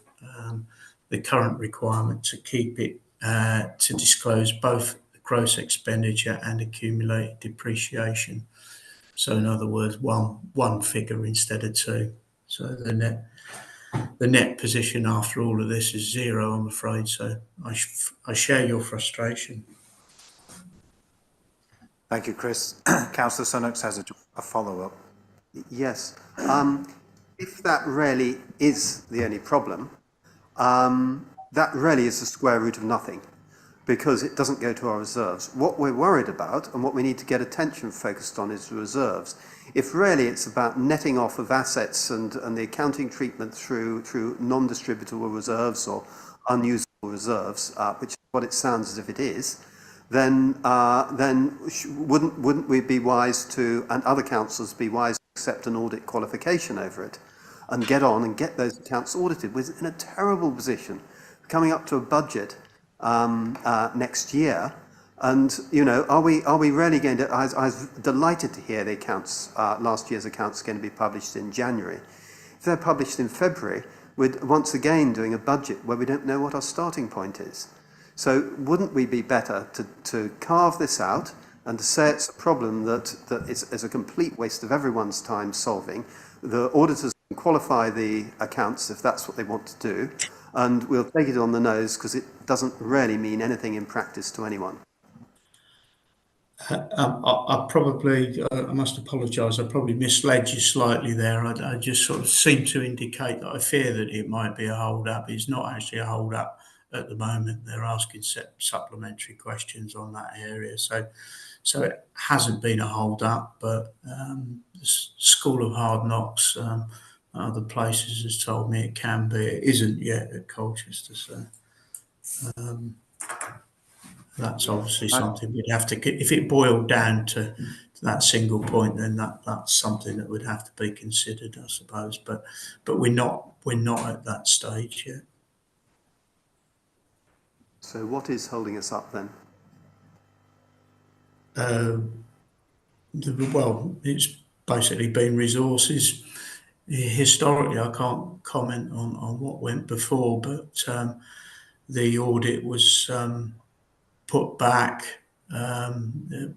the current requirement to keep it to disclose both gross expenditure and accumulated depreciation. So in other words, one figure instead of two. So the net position after all of this is zero, I'm afraid. So I share your frustration. Thank you, Chris. Councillor Sunnox has a follow-up. Yes. If that really is the only problem, that really is the square root of nothing, because it doesn't go to our reserves. What we're worried about and what we need to get attention focused on is the reserves. If really it's about netting off of assets and the accounting treatment through non-distributable reserves or unusable reserves, which is what it sounds as if it is, then wouldn't we be wise to, and other councils be wise to accept an audit qualification over it and get on and get those accounts audited? We're in a terrible position coming up to a budget next year, and are we really going to? I was delighted to hear the accounts, last year's accounts, are going to be published in January. If they're published in February, we're once again doing a budget where we don't know what our starting point is. So wouldn't we be better to carve this out and to say it's a problem that is a complete waste of everyone's time solving? The auditors can qualify the accounts if that's what they want to do, and we'll take it on the nose because it doesn't really mean anything in practice to anyone. I probably, I must apologise, I probably misled you slightly there. I just sort of seem to indicate that I fear that it might be a hold-up. It's not actually a hold-up at the moment. They're asking supplementary questions on that area. So it hasn't been a hold-up, but the School of Hard Knocks, other places has told me it can be. It isn't yet at Colchester, so that's obviously something we'd have to, if it boiled down to that single point, then that's something that would have to be considered, I suppose. But we're not at that stage yet. So what is holding us up then? Well, it's basically been resources. Historically, I can't comment on what went before, but the audit was put back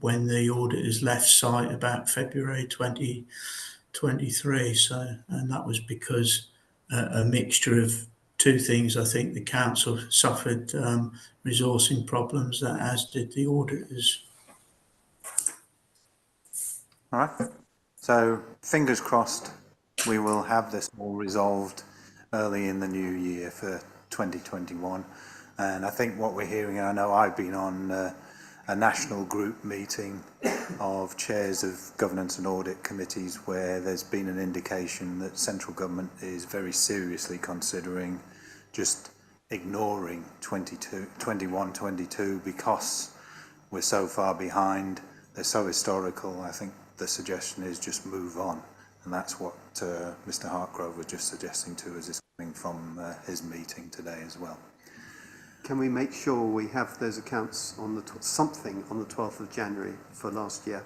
when the auditors left site about February 2023. So, and that was because a mixture of two things. I think the council suffered resourcing problems, as did the auditors. All right. So fingers crossed we will have this all resolved early in the new year for 2021. And I think what we're hearing, and I know I've been on a national group meeting of chairs of governance and audit committees where there's been an indication that central government is very seriously considering just ignoring 21, 22 because we're so far behind, they're so historical. I think the suggestion is just move on. And that's what Mr. Hartgrove was just suggesting to us, is coming from his meeting today as well. Can we make sure we have those accounts on something on the 12th of January for last year?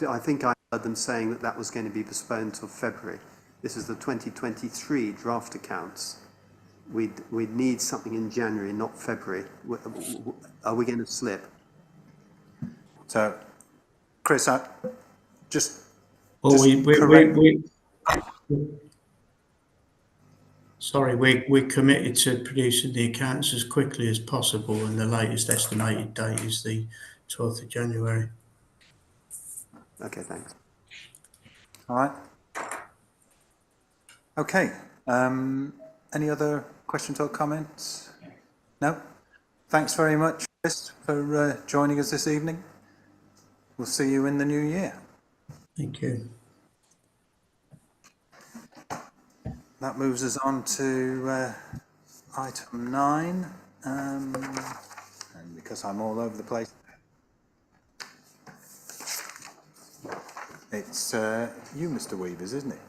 I think I heard them saying that was going to be postponed till February. This is the 2023 draft accounts. We'd need something in January, not February. Are we going to slip? So, Chris, we're committed to producing the accounts as quickly as possible, and the latest estimated date is the 12th of January. Okay, thanks. All right. Okay. Any other questions or comments? No? Thanks very much, Chris, for joining us this evening. We'll see you in the new year. Thank you. That moves us on to item 9. And because I'm all over the place, it's you, Mr. Weavers, isn't it?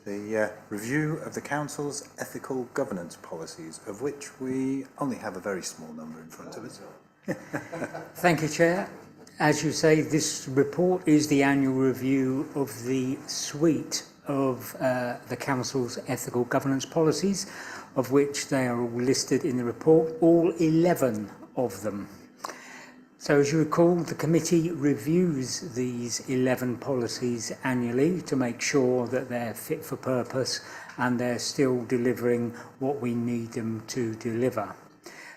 The review of the Council's ethical governance policies, of which we only have a very small number in front of us. Thank you, Chair. As you say, this report is the annual review of the suite of the Council's ethical governance policies, of which they are all listed in the report, all 11 of them. So as you recall, the committee reviews these 11 policies annually to make sure that they're fit for purpose and they're still delivering what we need them to deliver.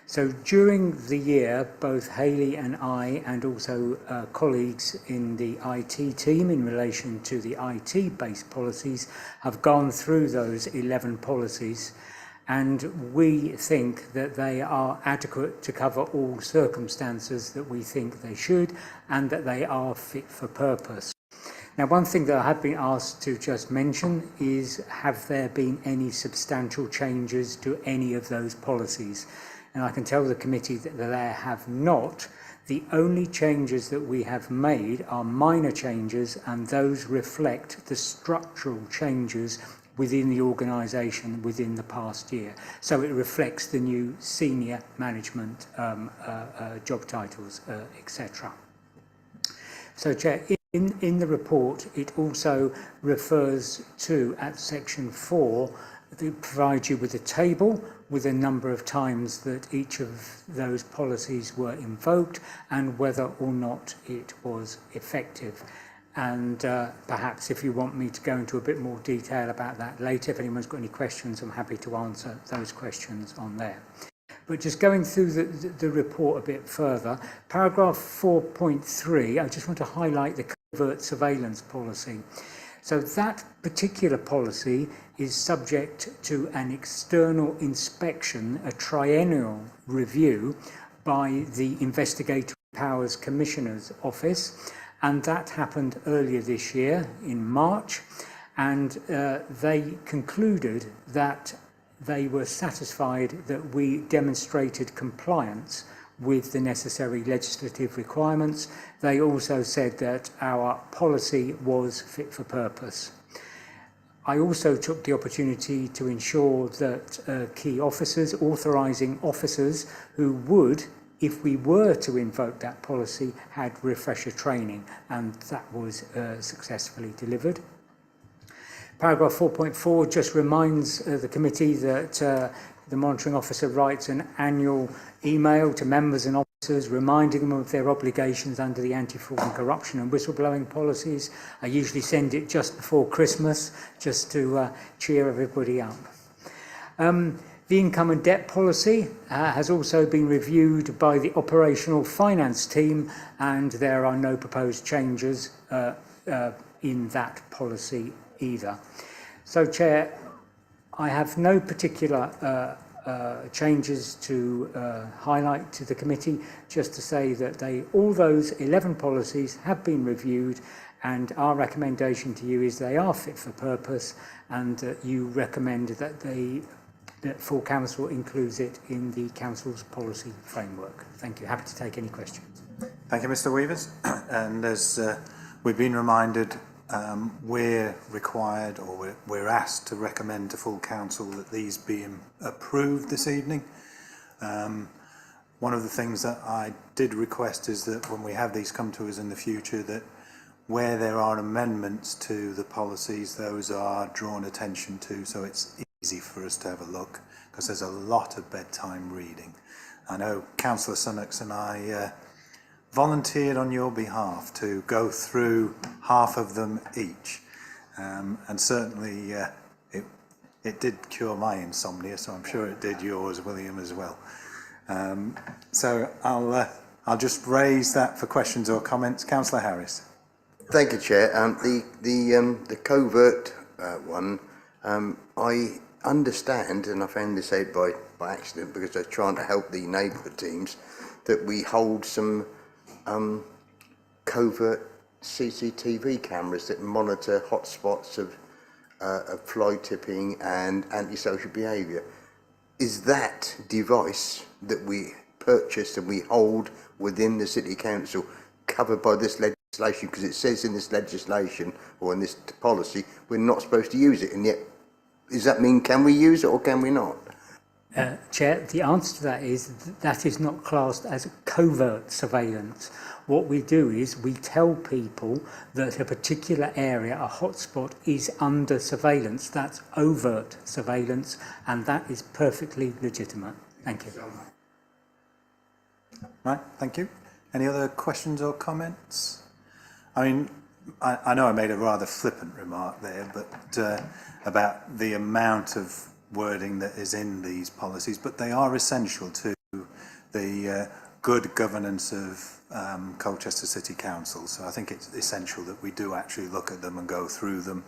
So during the year, both Hayley and I, and also colleagues in the IT team in relation to the IT-based policies, have gone through those 11 policies, and we think that they are adequate to cover all circumstances that we think they should, and that they are fit for purpose. Now, one thing that I have been asked to just mention is, have there been any substantial changes to any of those policies? And I can tell the committee that there have not. The only changes that we have made are minor changes, and those reflect the structural changes within the organisation within the past year. So it reflects the new senior management job titles, etc. So, Chair, in the report, it also refers to, at section 4, it provides you with a table with a number of times that each of those policies were invoked and whether or not it was effective. And perhaps if you want me to go into a bit more detail about that later, if anyone's got any questions, I'm happy to answer those questions on there. But just going through the report a bit further, paragraph 4.3, I just want to highlight the covert surveillance policy. So that particular policy is subject to an external inspection, a triennial review by the Investigatory Powers Commissioner's Office, and that happened earlier this year in March, and they concluded that they were satisfied that we demonstrated compliance with the necessary legislative requirements. They also said that our policy was fit for purpose. I also took the opportunity to ensure that key officers, authorising officers who would, if we were to invoke that policy, had refresher training, and that was successfully delivered. Paragraph 4.4 just reminds the committee that the monitoring officer writes an annual email to members and officers reminding them of their obligations under the anti-fraud and corruption and whistleblowing policies. I usually send it just before Christmas, just to cheer everybody up. The income and debt policy has also been reviewed by the operational finance team, and there are no proposed changes in that policy either. So, Chair, I have no particular changes to highlight to the committee, just to say that all those 11 policies have been reviewed, and our recommendation to you is they are fit for purpose, and you recommend that full council includes it in the council's policy framework. Thank you. Happy to take any questions. Thank you, Mr. Weavers. And as we've been reminded, we're required, or we're asked to recommend to full council that these be approved this evening. One of the things that I did request is that when we have these come to us in the future, that where there are amendments to the policies, those are drawn attention to, so it's easy for us to have a look, because there's a lot of bedtime reading. I know Councillor Sunnox and I volunteered on your behalf to go through half of them each, and certainly it did cure my insomnia, so I'm sure it did yours, William, as well. So I'll just raise that for questions or comments. Councillor Harris. Thank you, Chair. The covert one, I understand, and I found this out by accident because I was trying to help the neighbourhood teams, that we hold some covert CCTV cameras that monitor hotspots of fly tipping and antisocial behaviour. Is that device that we purchased and we hold within the City Council covered by this legislation? Because it says in this legislation or in this policy we're not supposed to use it, and yet does that mean can we use it or can we not? Chair, the answer to that is not classed as covert surveillance. What we do is we tell people that a particular area, a hotspot, is under surveillance. That's overt surveillance, and that is perfectly legitimate. Thank you. Right, thank you. Any other questions or comments? I mean, I know I made a rather flippant remark there, but about the amount of wording that is in these policies, but they are essential to the good governance of Colchester City Council. So I think it's essential that we do actually look at them and go through them,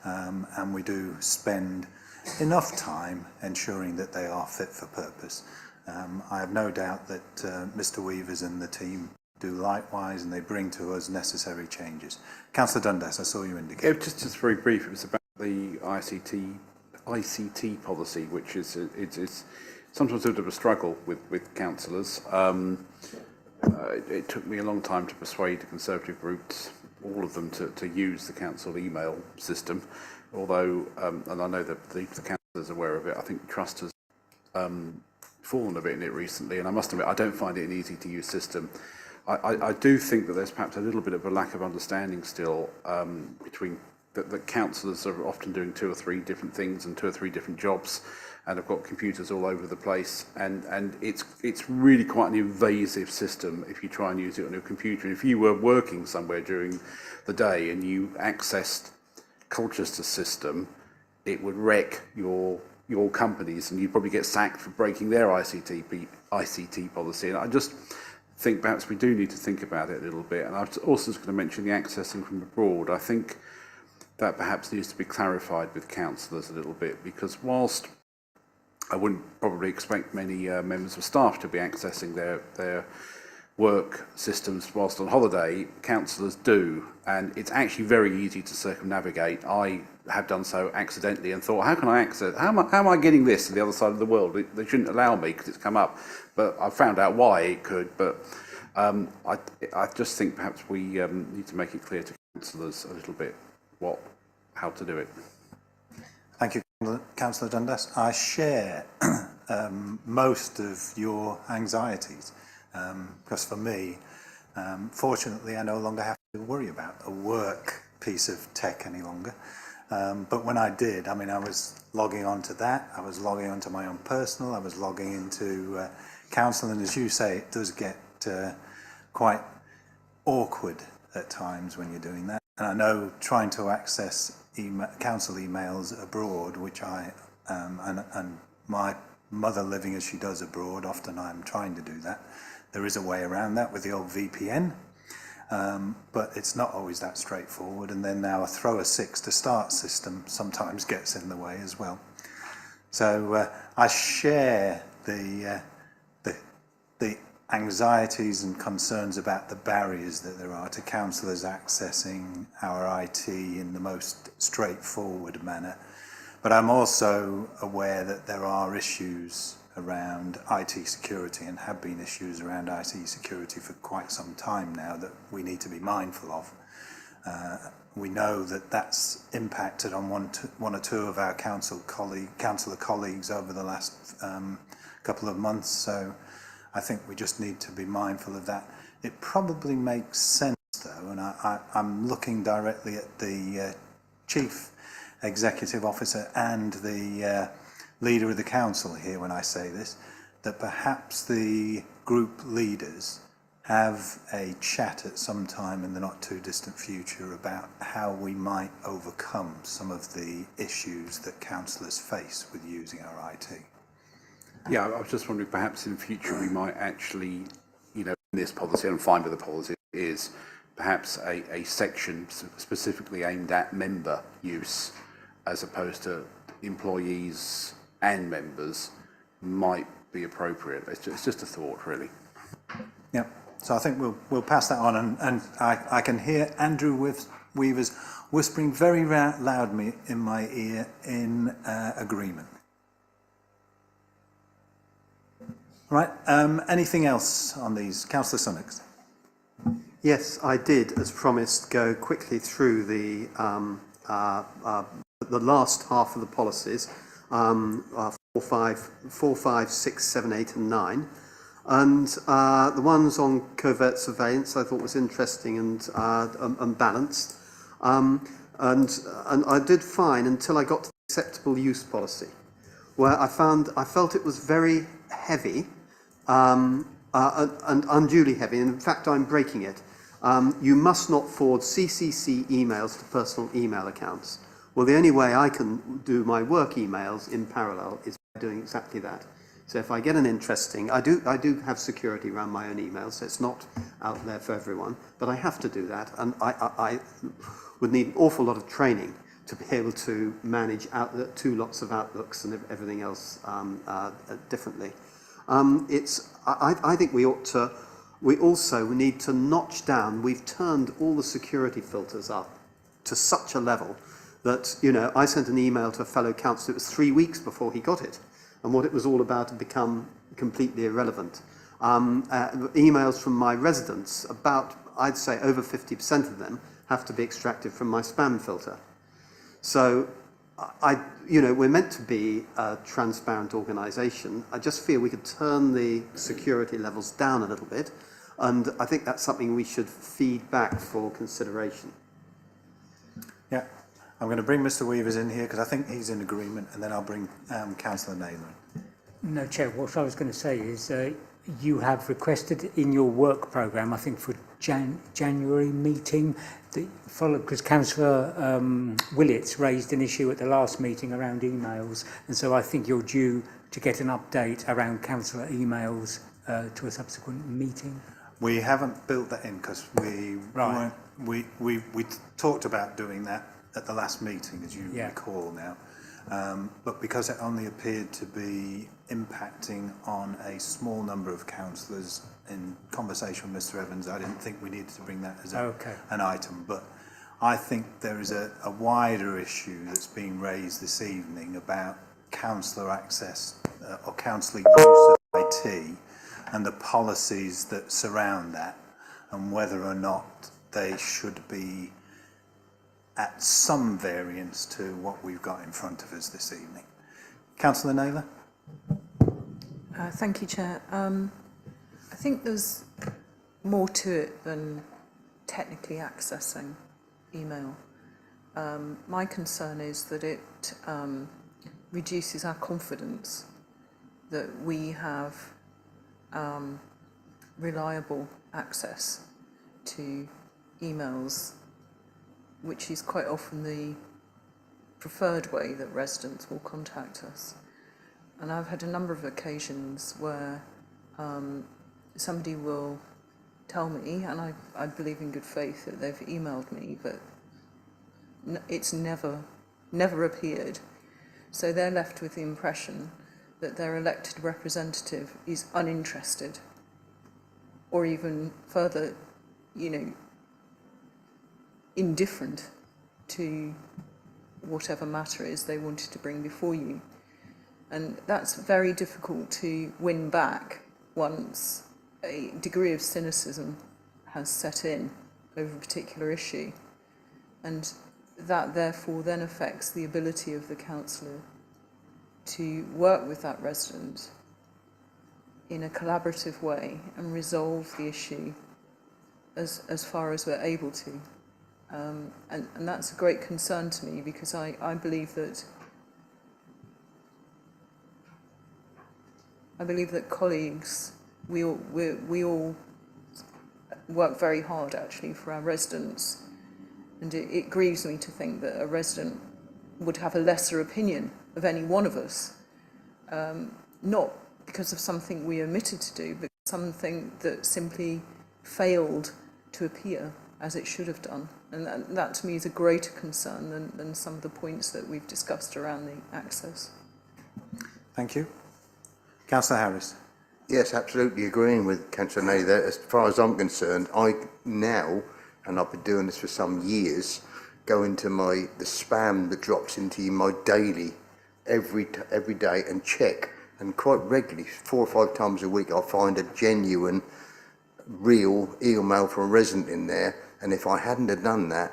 and we do spend enough time ensuring that they are fit for purpose. I have no doubt that Mr. Weavers and the team do likewise, and they bring to us necessary changes. Councillor Dundas, I saw you indicate. Yeah, just very brief. It was about the ICT policy, which is it's sometimes a bit of a struggle with councillors. It took me a long time to persuade the Conservative groups, all of them, to use the council email system. Although, and I know that the councillors are aware of it, I think trust has fallen a bit in it recently, and I must admit I don't find it an easy to use system. I do think that there's perhaps a little bit of a lack of understanding still between that councillors are often doing 2 or 3 different things and 2 or 3 different jobs, and have got computers all over the place, and it's really quite an invasive system if you try and use it on your computer. And if you were working somewhere during the day and you accessed Colchester's system, it would wreck your your companies, and you'd probably get sacked for breaking their ICT policy. And I just think perhaps we do need to think about it a little bit. And I was also going to mention the accessing from abroad. I think that perhaps needs to be clarified with councillors a little bit, because whilst I wouldn't probably expect many members of staff to be accessing their work systems whilst on holiday, councillors do, and it's actually very easy to circumnavigate. I have done so accidentally and thought, how can I access, how am I getting this to the other side of the world? They shouldn't allow me because it's come up, but I found out why it could. But I just think perhaps we need to make it clear to councillors a little bit how to do it. Thank you, Councillor Dundas. I share most of your anxieties, because for me, fortunately, I no longer have to worry about a work piece of tech any longer. But when I did, I mean, I was logging on to that, I was logging on to my own personal, I was logging into council, and as you say, it does get quite awkward at times when you're doing that. And I know trying to access council emails abroad, which and my mother living as she does abroad, often I'm trying to do that. There is a way around that with the old VPN, but it's not always that straightforward. And then now a throw a 6 to start system sometimes gets in the way as well. So I share the anxieties and concerns about the barriers that there are to councillors accessing our IT in the most straightforward manner. But I'm also aware that there are issues around IT security, and have been issues around IT security for quite some time now, that we need to be mindful of. We know that that's impacted on one or two of our councillor colleagues over the last couple of months, so I think we just need to be mindful of that. It probably makes sense though, and I'm looking directly at the Chief Executive Officer and the leader of the council here when I say this, that perhaps the group leaders have a chat at some time in the not too distant future about how we might overcome some of the issues that councillors face with using our IT. Yeah, I was just wondering, perhaps in future we might actually, in this policy, and fine with the policy, is perhaps a section specifically aimed at member use, as opposed to employees and members, might be appropriate. It's just a thought, really. Yeah, so I think we'll pass that on, and I can hear Andrew Weavers whispering very loud in my ear in agreement. Right, anything else on these? Councillor Summix. Yes, I did, as promised, go quickly through the last half of the policies, 4, 5, 6, 7, 8 and 9. And the ones on covert surveillance I thought was interesting and balanced. And I did fine until I got to the acceptable use policy, where I felt it was very heavy and unduly heavy. And in fact, I'm breaking it. You must not forward CCC emails to personal email accounts. Well, the only way I can do my work emails in parallel is by doing exactly that. So if I get an interesting, I do have security around my own emails, so it's not out there for everyone, but I have to do that, and I would need an awful lot of training to be able to manage 2 lots of Outlooks and everything else differently. I think we need to notch down. We've turned all the security filters up to such a level that, I sent an email to a fellow councillor, it was 3 weeks before he got it, and what it was all about had become completely irrelevant. Emails from my residents, about, I'd say over 50% of them, have to be extracted from my spam filter. So, we're meant to be a transparent organisation. I just feel we could turn the security levels down a little bit, and I think that's something we should feed back for consideration. Yeah, I'm going to bring Mr Weavers in here because I think he's in agreement, and then I'll bring Councillor Naylor in. No, Chair, what I was going to say is you have requested in your work programme, I think for January meeting that followed, because Councillor Willits raised an issue at the last meeting around emails, and so I think you're due to get an update around councillor emails to a subsequent meeting. We haven't built that in because we talked about doing that at the last meeting, as you recall now. But because it only appeared to be impacting on a small number of councillors in conversation with Mr Evans, I didn't think we needed to bring that as an item. But I think there is a wider issue that's being raised this evening about councillor access or councillor use of IT and the policies that surround that, and whether or not they should be at some variance to what we've got in front of us this evening. Councillor Naylor? Thank you, Chair. I think there's more to it than technically accessing email. My concern is that it reduces our confidence that we have reliable access to emails, which is quite often the preferred way that residents will contact us. And I've had a number of occasions where somebody will tell me, and I believe in good faith that they've emailed me, but it's never appeared. So they're left with the impression that their elected representative is uninterested, or even further, indifferent to whatever matter it is they wanted to bring before you. And that's very difficult to win back once a degree of cynicism has set in over a particular issue. And that therefore then affects the ability of the councillor to work with that resident in a collaborative way and resolve the issue as far as we're able to. And that's a great concern to me, because I believe that colleagues, we all work very hard actually for our residents, and it grieves me to think that a resident would have a lesser opinion of any one of us, not because of something we omitted to do, but something that simply failed to appear as it should have done. And that to me is a greater concern than some of the points that we've discussed around the access. Thank you. Councillor Harris. Yes, absolutely agreeing with Councillor Naylor. As far as I'm concerned, I now, and I've been doing this for some years, go into the spam that drops into my daily every day and check, and quite regularly, 4 or 5 times a week, I'll find a genuine, real email from a resident in there. And if I hadn't have done that,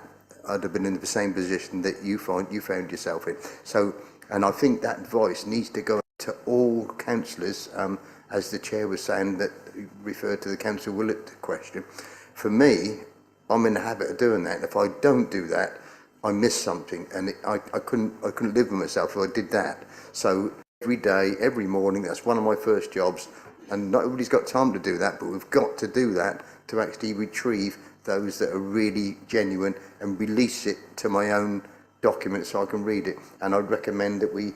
I'd have been in the same position that you found yourself in. So, and I think that advice needs to go to all councillors, as the chair was saying, that referred to the Councillor Willett question. For me, I'm in the habit of doing that. If I don't do that, I miss something, and I couldn't live with myself if I did that. So every day, every morning, that's one of my first jobs, and not everybody's got time to do that, but we've got to do that to actually retrieve those that are really genuine and release it to my own document so I can read it. And I'd recommend that we,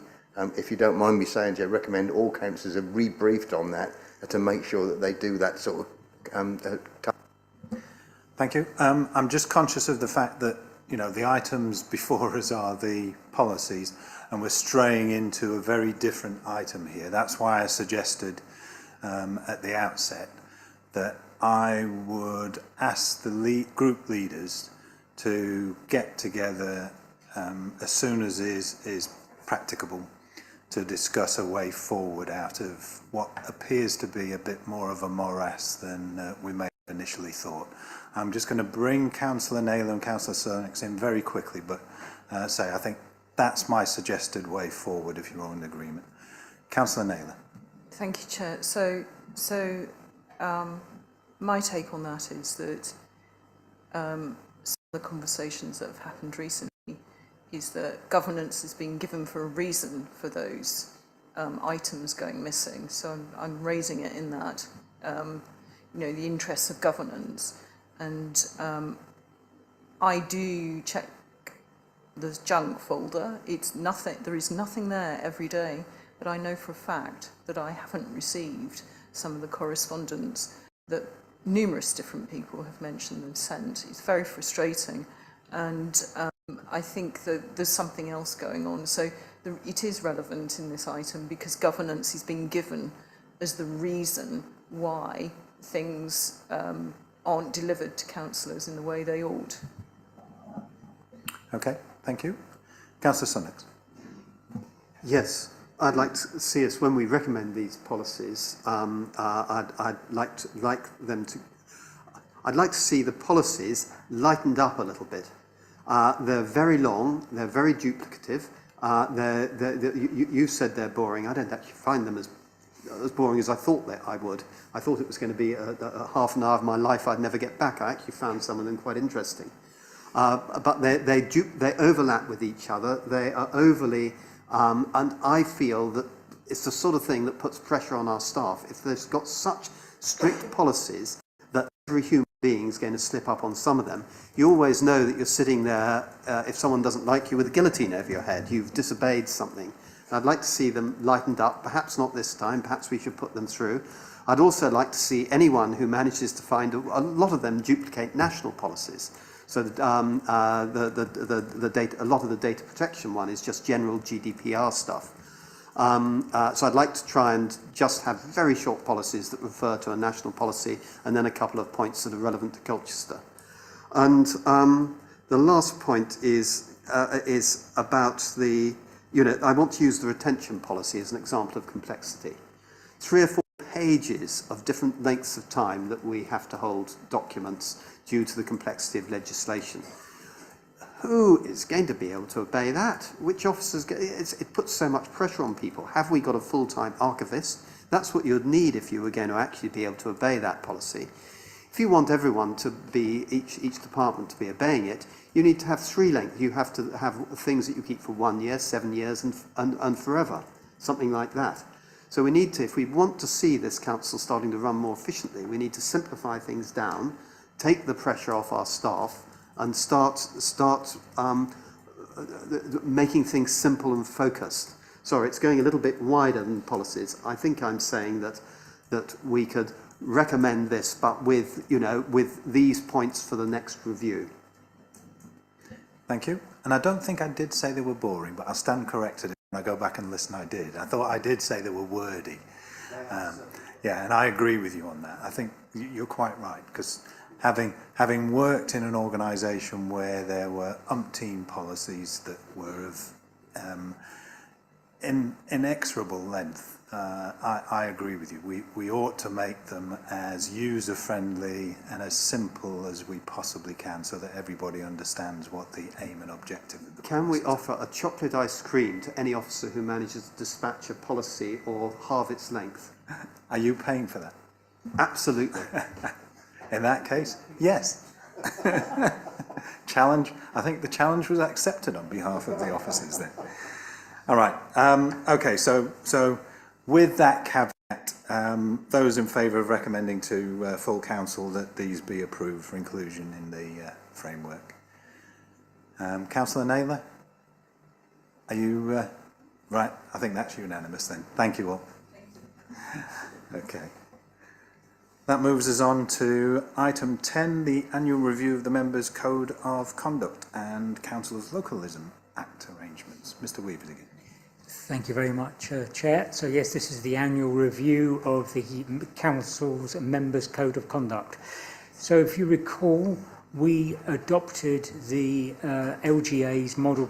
if you don't mind me saying, I recommend all councillors are rebriefed on that to make sure that they do that sort of Thank you. I'm just conscious of the fact that, the items before us are the policies, and we're straying into a very different item here. That's why I suggested at the outset that I would ask the group leaders to get together as soon as is practicable to discuss a way forward out of what appears to be a bit more of a morass than we may have initially thought. I'm just going to bring Councillor Naylor and Councillor Cernix in very quickly, but I think that's my suggested way forward if you're all in agreement. Councillor Naylor. Thank you, Chair. So my take on that is that some of the conversations that have happened recently is that governance has been given for a reason for those items going missing. So I'm raising it in that, the interests of governance. And I do check the junk folder. It's nothing. There is nothing there every day, but I know for a fact that I haven't received some of the correspondence that numerous different people have mentioned and sent. It's very frustrating, and I think that there's something else going on. So it is relevant in this item because governance is being given as the reason why things aren't delivered to councillors in the way they ought. Okay, thank you. Councillor Sunnucks. Yes, I'd like to see us, when we recommend these policies, I'd like to see the policies lightened up a little bit. They're very long, they're very duplicative. You said they're boring. I don't actually find them as boring as I thought that I would. I thought it was going to be a half an hour of my life I'd never get back. I actually found some of them quite interesting. But they overlap with each other. They are overly, and I feel that it's the sort of thing that puts pressure on our staff. If they've got such strict policies that every human being is going to slip up on some of them, you always know that you're sitting there, if someone doesn't like you, with a guillotine over your head. You've disobeyed something. I'd like to see them lightened up, perhaps not this time, perhaps we should put them through. I'd also like to see anyone who manages to find, a lot of them duplicate national policies. So a lot of the data protection one is just general GDPR stuff. So I'd like to try and just have very short policies that refer to a national policy and then a couple of points that are relevant to Colchester. And the last point is about the, I want to use the retention policy as an example of complexity. 3 or 4 pages of different lengths of time that we have to hold documents due to the complexity of legislation. Who is going to be able to obey that? Which officers? It puts so much pressure on people. Have we got a full-time archivist? That's what you'd need if you were going to actually be able to obey that policy. If you want everyone to be, each department to be obeying it, you need to have 3 lengths. You have to have things that you keep for 1 year, 7 years, and forever. Something like that. So we need to, if we want to see this council starting to run more efficiently, we need to simplify things down, take the pressure off our staff, and start making things simple and focused. Sorry, it's going a little bit wider than policies. I think I'm saying that we could recommend this, but with these points for the next review. Thank you. And I don't think I did say they were boring, but I'll stand corrected when I go back and listen. I did. I thought I did say they were wordy. Yeah, and I agree with you on that. I think you're quite right, because having worked in an organisation where there were umpteen policies that were of inexorable length, I agree with you. We ought to make them as user-friendly and as simple as we possibly can so that everybody understands what the aim and objective of the Can we offer a chocolate ice cream to any officer who manages to dispatch a policy or halve its length? Are you paying for that? Absolutely. In that case, yes. Challenge. I think the challenge was accepted on behalf of the officers then. All right. Okay. So with that caveat, those in favour of recommending to full council that these be approved for inclusion in the framework. Councillor Naylor, are you right? I think that's unanimous then. Thank you all. Okay. That moves us on to item 10, the annual review of the Members' Code of Conduct and Council's Localism Act arrangements. Mr. Weaver again. Thank you very much, Chair. So yes, this is the annual review of the Council's Members' Code of Conduct. So if you recall, we adopted the LGA's Model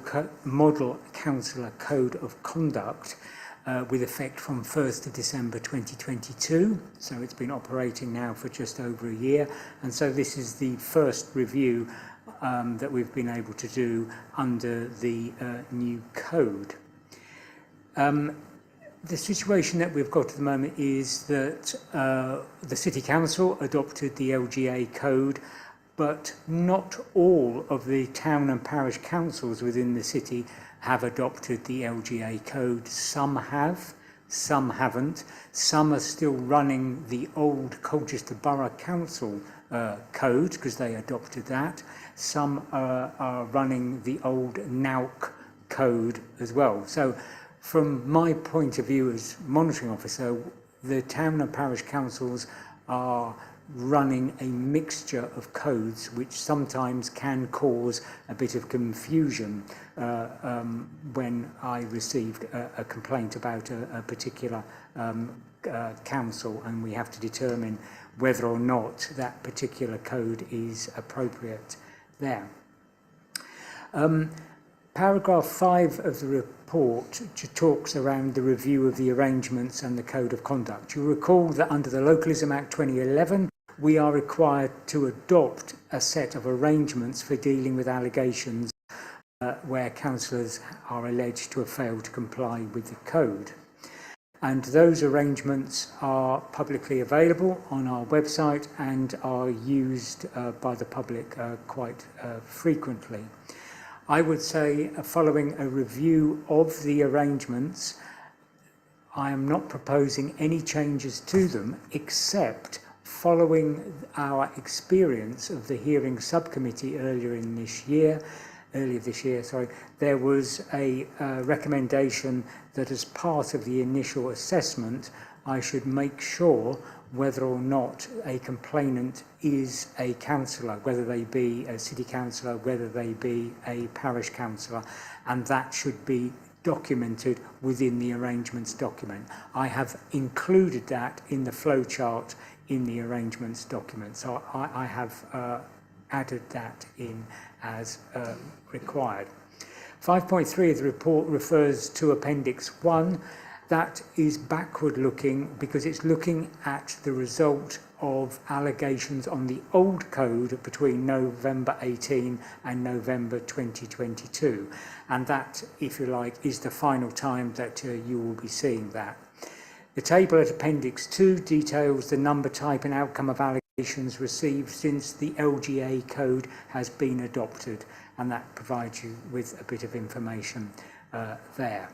Councillor Code of Conduct with effect from 1st of December 2022. So it's been operating now for just over a year. And so this is the first review that we've been able to do under the new code. The situation that we've got at the moment is that the City Council adopted the LGA code, but not all of the town and parish councils within the city have adopted the LGA code. Some have, some haven't. Some are still running the old Colchester Borough Council code because they adopted that. Some are running the old NAUC code as well. So from my point of view as monitoring officer, the town and parish councils are running a mixture of codes which sometimes can cause a bit of confusion when I received a complaint about a particular council, and we have to determine whether or not that particular code is appropriate there. Paragraph 5 of the report talks around the review of the arrangements and the code of conduct. You'll recall that under the Localism Act 2011, we are required to adopt a set of arrangements for dealing with allegations where councillors are alleged to have failed to comply with the code. And those arrangements are publicly available on our website and are used by the public quite frequently. I would say, following a review of the arrangements, I am not proposing any changes to them, except following our experience of the hearing subcommittee earlier this year, there was a recommendation that as part of the initial assessment, I should make sure whether or not a complainant is a councillor, whether they be a city councillor, whether they be a parish councillor, and that should be documented within the arrangements document. I have included that in the flowchart in the arrangements document, so I have added that in as required. 5.3 of the report refers to Appendix 1. That is backward looking because it's looking at the result of allegations on the old code between November 18 and November 2022. And that, if you like, is the final time that you will be seeing that. The table at Appendix 2 details the number, type and outcome of allegations received since the LGA code has been adopted, and that provides you with a bit of information there.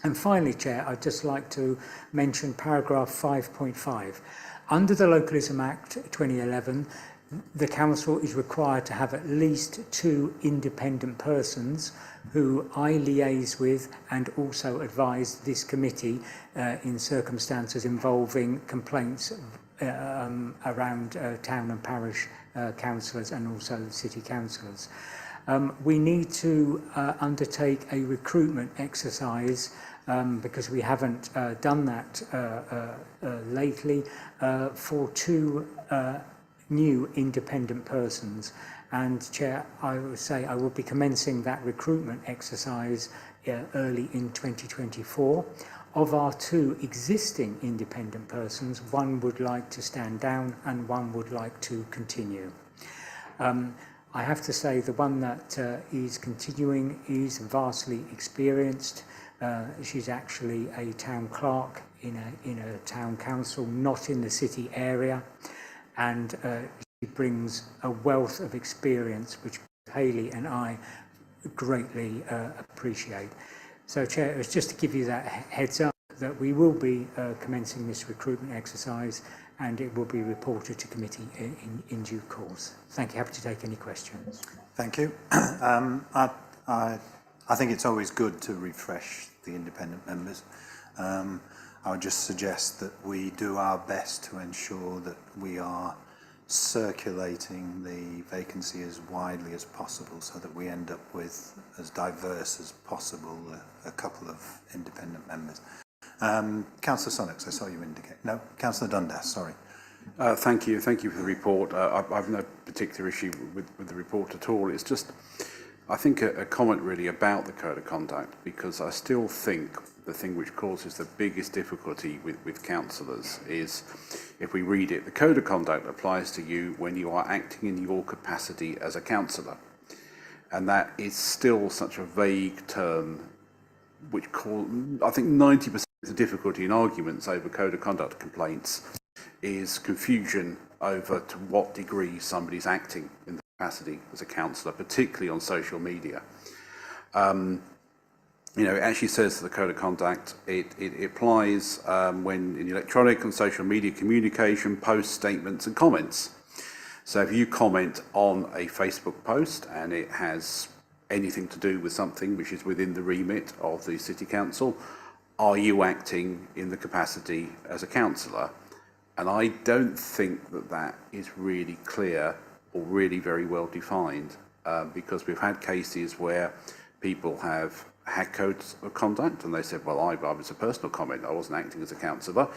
And finally, Chair, I'd just like to mention paragraph 5.5. Under the Localism Act 2011, the Council is required to have at least 2 independent persons who I liaise with and also advise this committee in circumstances involving complaints around town and parish councillors and also city councillors. We need to undertake a recruitment exercise because we haven't done that lately for 2 new independent persons. And Chair, I would say I will be commencing that recruitment exercise early in 2024. Of our 2 existing independent persons, one would like to stand down and one would like to continue. I have to say the one that is continuing is vastly experienced. She's actually a town clerk in a town council, not in the city area, and she brings a wealth of experience which Hayley and I greatly appreciate. So, Chair, it was just to give you that heads up that we will be commencing this recruitment exercise, and it will be reported to committee in due course. Thank you. Happy to take any questions. Thank you. I think it's always good to refresh the independent members. I would just suggest that we do our best to ensure that we are circulating the vacancy as widely as possible so that we end up with as diverse as possible a couple of independent members. Councillor Sonnocks, I saw you indicate. No, Councillor Dundas, sorry. Thank you for the report. I've no particular issue with the report at all. It's just, I think, a comment really about the Code of Conduct, because I still think the thing which causes the biggest difficulty with councillors is, if we read it, the Code of Conduct applies to you when you are acting in your capacity as a councillor. And that is still such a vague term, which I think 90% of the difficulty in arguments over Code of Conduct complaints is confusion over to what degree somebody's acting in the capacity as a councillor, particularly on social media. you know, it actually says the code of conduct, it applies when in electronic and social media communication, posts, statements and comments. So if you comment on a Facebook post and it has anything to do with something which is within the remit of the City Council, are you acting in the capacity as a councillor? And I don't think that that is really clear or really very well defined, because we've had cases where people have had codes of conduct and they said, well, I was a personal comment, I wasn't acting as a councillor,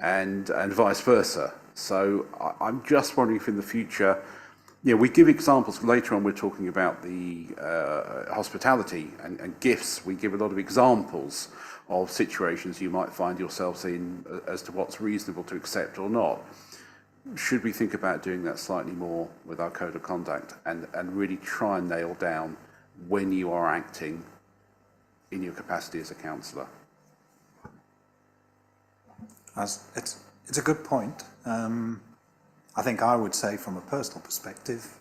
and vice versa. So I'm just wondering if in the future, you know, we give examples, later on we're talking about the hospitality and gifts, we give a lot of examples of situations you might find yourselves in as to what's reasonable to accept or not. Should we think about doing that slightly more with our code of conduct and really try and nail down when you are acting in your capacity as a councillor? It's a good point. I think I would say from a personal perspective,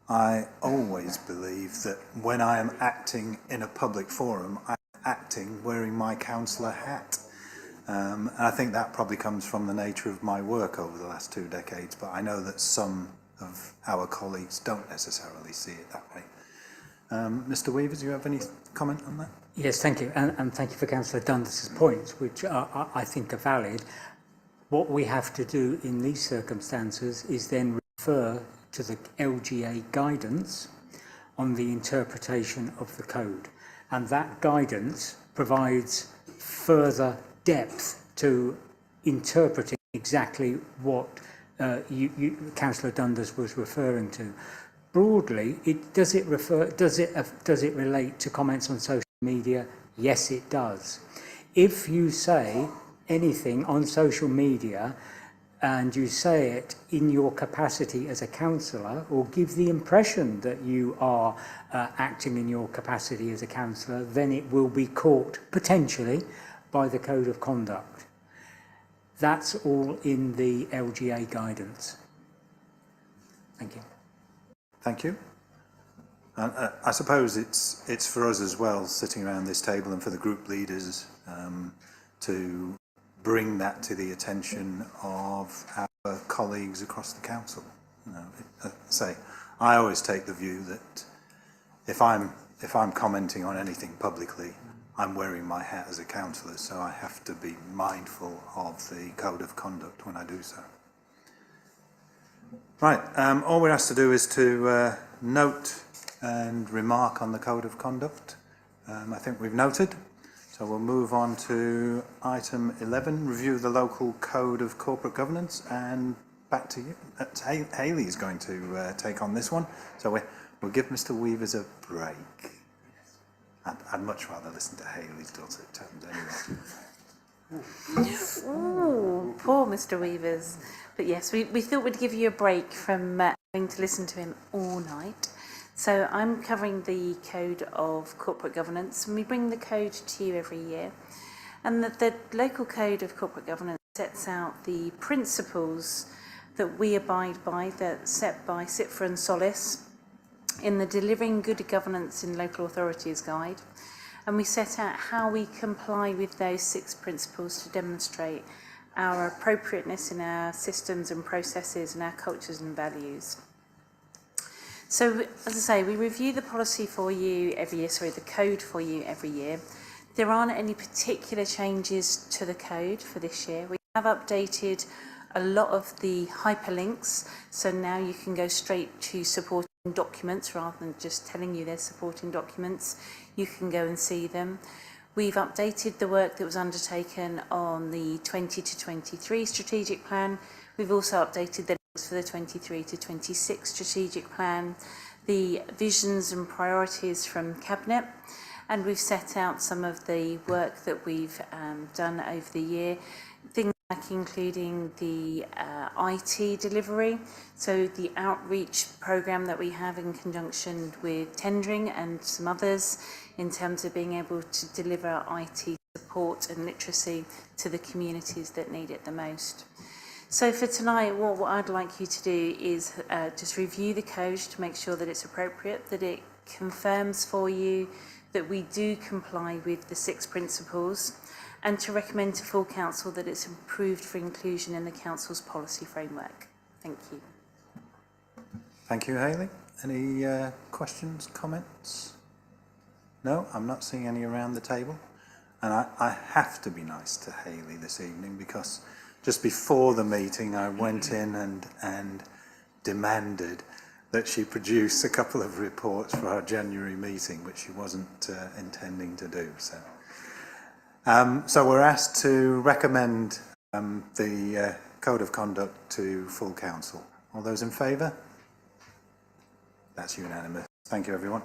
I always believe that when I am acting in a public forum, I'm acting wearing my councillor hat. And I think that probably comes from the nature of my work over the last 2 decades, but I know that some of our colleagues don't necessarily see it that way. Mr. Weaver, do you have any comment on that? Yes, thank you. And thank you for Councillor Dundas's points, which I think are valid. What we have to do in these circumstances is then refer to the LGA guidance on the interpretation of the code. And that guidance provides further depth to interpreting exactly what Councillor Dundas was referring to. Broadly, does it relate to comments on social media? Yes, it does. If you say anything on social media and you say it in your capacity as a councillor or give the impression that you are acting in your capacity as a councillor, then it will be caught potentially by the code of conduct. That's all in the LGA guidance. Thank you. Thank you. I suppose it's for us as well, sitting around this table, and for the group leaders to bring that to the attention of our colleagues across the council. You know, I always take the view that if I'm commenting on anything publicly, I'm wearing my hat as a councillor, so I have to be mindful of the code of conduct when I do so. Right, all we're asked to do is to note and remark on the code of conduct. I think we've noted. So we'll move on to item 11, review the local code of corporate governance, and back to you. Hayley is going to take on this one. So we'll give Mr. Weavers a break. I'd much rather listen to Hayley's daughter anyway. Ooh, poor Mr. Weavers. But yes, we thought we'd give you a break from having to listen to him all night. So I'm covering the Code of Corporate Governance, and we bring the code to you every year. And the local Code of Corporate Governance sets out the principles that we abide by, that's set by CITFA and Solace in the Delivering Good Governance in Local Authorities Guide. And we set out how we comply with those 6 principles to demonstrate our appropriateness in our systems and processes and our cultures and values. So, as I say, we review the policy for you every year, the code for you every year. There aren't any particular changes to the code for this year. We have updated a lot of the hyperlinks, so now you can go straight to supporting documents rather than just telling you they're supporting documents. You can go and see them. We've updated the work that was undertaken on the 20 to 23 strategic plan. We've also updated the links for the 23 to 26 strategic plan, the visions and priorities from Cabinet, and we've set out some of the work that we've done over the year, things like including the IT delivery, so the outreach programme that we have in conjunction with tendering and some others in terms of being able to deliver IT support and literacy to the communities that need it the most. So for tonight, what I'd like you to do is just review the code to make sure that it's appropriate, that it confirms for you that we do comply with the 6 principles, and to recommend to full council that it's approved for inclusion in the council's policy framework. Thank you. Thank you, Hayley. Any questions, comments? No, I'm not seeing any around the table. And I have to be nice to Hayley this evening, because just before the meeting I went in and demanded that she produce a couple of reports for our January meeting, which she wasn't intending to do. So we're asked to recommend the Code of Conduct to full council. All those in favour? That's unanimous. Thank you, everyone.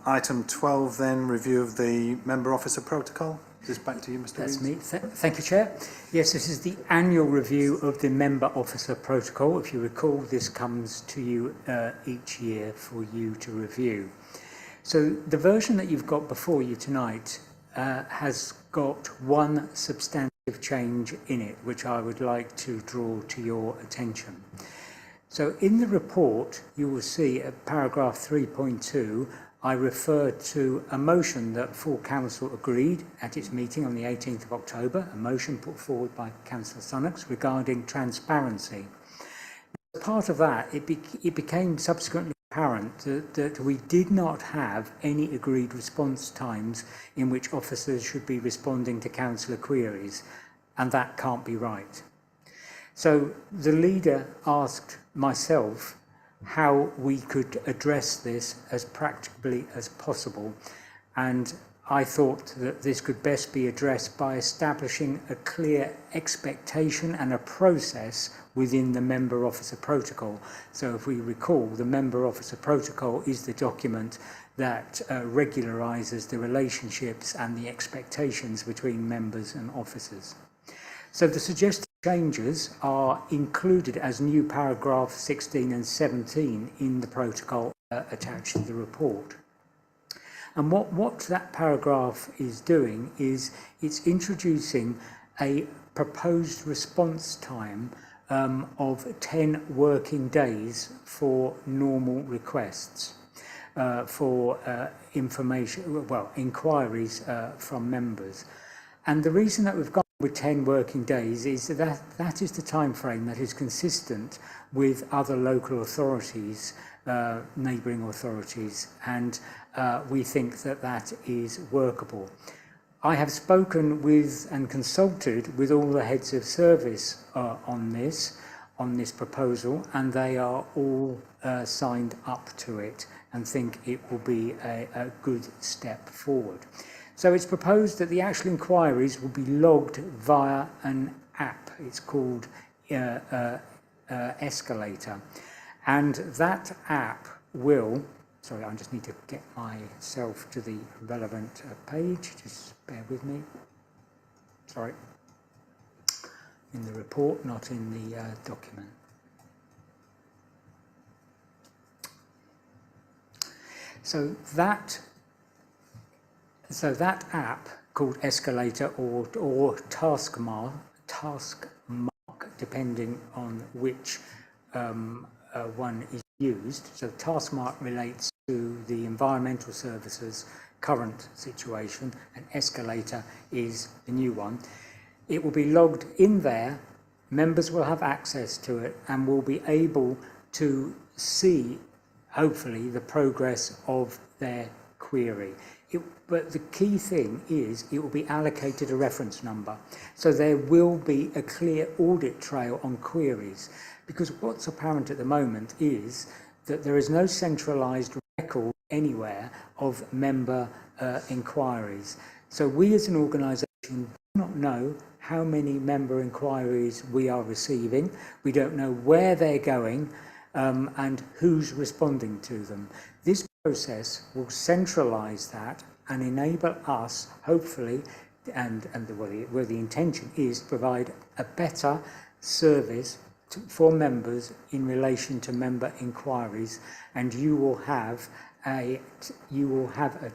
Item 12 then, review of the member officer protocol. Is this back to you, Mr. That's Reeves? me. Thank you, Chair. Yes, this is the annual review of the member officer protocol. If you recall, this comes to you each year for you to review. So the version that you've got before you tonight has got one substantive change in it, which I would like to draw to your attention. So in the report, you will see at paragraph 3.2, I referred to a motion that full council agreed at its meeting on the 18th of October, a motion put forward by Councillor Sunnox regarding transparency. As part of that, it became subsequently apparent that we did not have any agreed response times in which officers should be responding to councillor queries, and that can't be right. So the leader asked myself how we could address this as practically as possible, and I thought that this could best be addressed by establishing a clear expectation and a process within the member officer protocol. So if we recall, the member officer protocol is the document that regularises the relationships and the expectations between members and officers. So the suggested changes are included as new paragraph 16 and 17 in the protocol attached to the report. And what that paragraph is doing is it's introducing a proposed response time of 10 working days for normal requests for information, well, inquiries from members. And the reason that we've gone with 10 working days is that is the time frame that is consistent with other local authorities, neighbouring authorities, and we think that that is workable. I have spoken with and consulted with all the heads of service on this proposal, and they are all signed up to it and think it will be a good step forward. So it's proposed that the actual inquiries will be logged via an app. It's called Escalator. And that app will, sorry, I just need to get myself to the relevant page, just bear with me. Sorry. In the report, not in the document. So that app called Escalator or Task Mark, depending on which one is used. So Task Mark relates to the environmental services current situation, and Escalator is the new one. It will be logged in there, members will have access to it and will be able to see, hopefully, the progress of their query. But the key thing is it will be allocated a reference number. So there will be a clear audit trail on queries, because what's apparent at the moment is that there is no centralised record anywhere of member inquiries. So we as an organisation do not know how many member inquiries we are receiving. We don't know where they're going and who's responding to them. This process will centralise that and enable us, hopefully, where the intention is to provide a better service for members in relation to member inquiries, and you will have a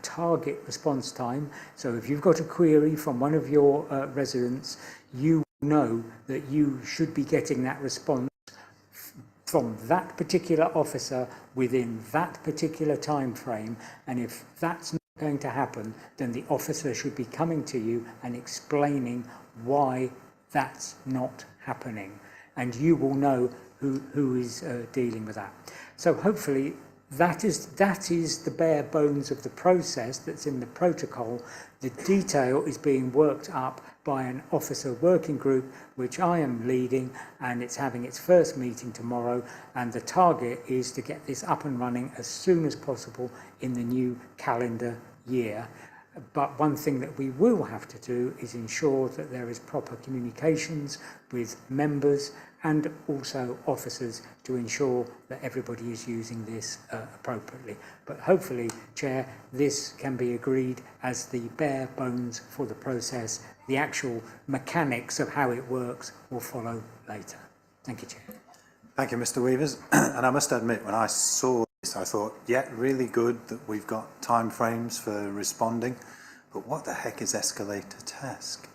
target response time. So if you've got a query from one of your residents, you know that you should be getting that response from that particular officer within that particular time frame, and if that's not going to happen, then the officer should be coming to you and explaining why that's not happening. And you will know who is dealing with that. So hopefully that is the bare bones of the process that's in the protocol. The detail is being worked up by an officer working group, which I am leading, and it's having its first meeting tomorrow, and the target is to get this up and running as soon as possible in the new calendar year. But one thing that we will have to do is ensure that there is proper communications with members and also officers to ensure that everybody is using this appropriately. But hopefully, Chair, this can be agreed as the bare bones for the process. The actual mechanics of how it works will follow later. Thank you, Chair. Thank you, Mr. Weavers. And I must admit, when I saw this, I thought, yeah, really good that we've got time frames for responding, but what the heck is escalator task?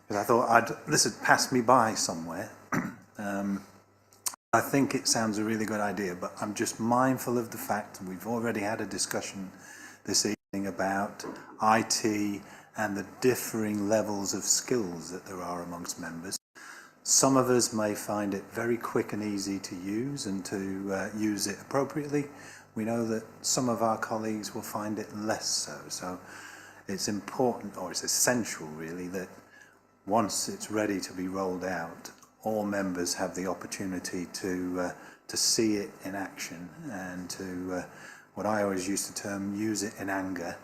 Because I thought this had passed me by somewhere. I think it sounds a really good idea, but I'm just mindful of the fact, and we've already had a discussion this evening about IT and the differing levels of skills that there are amongst members. Some of us may find it very quick and easy to use and to use it appropriately. We know that some of our colleagues will find it less so. So it's important, or it's essential really, that once it's ready to be rolled out, all members have the opportunity to see it in action and to, what I always used to term, use it in anger,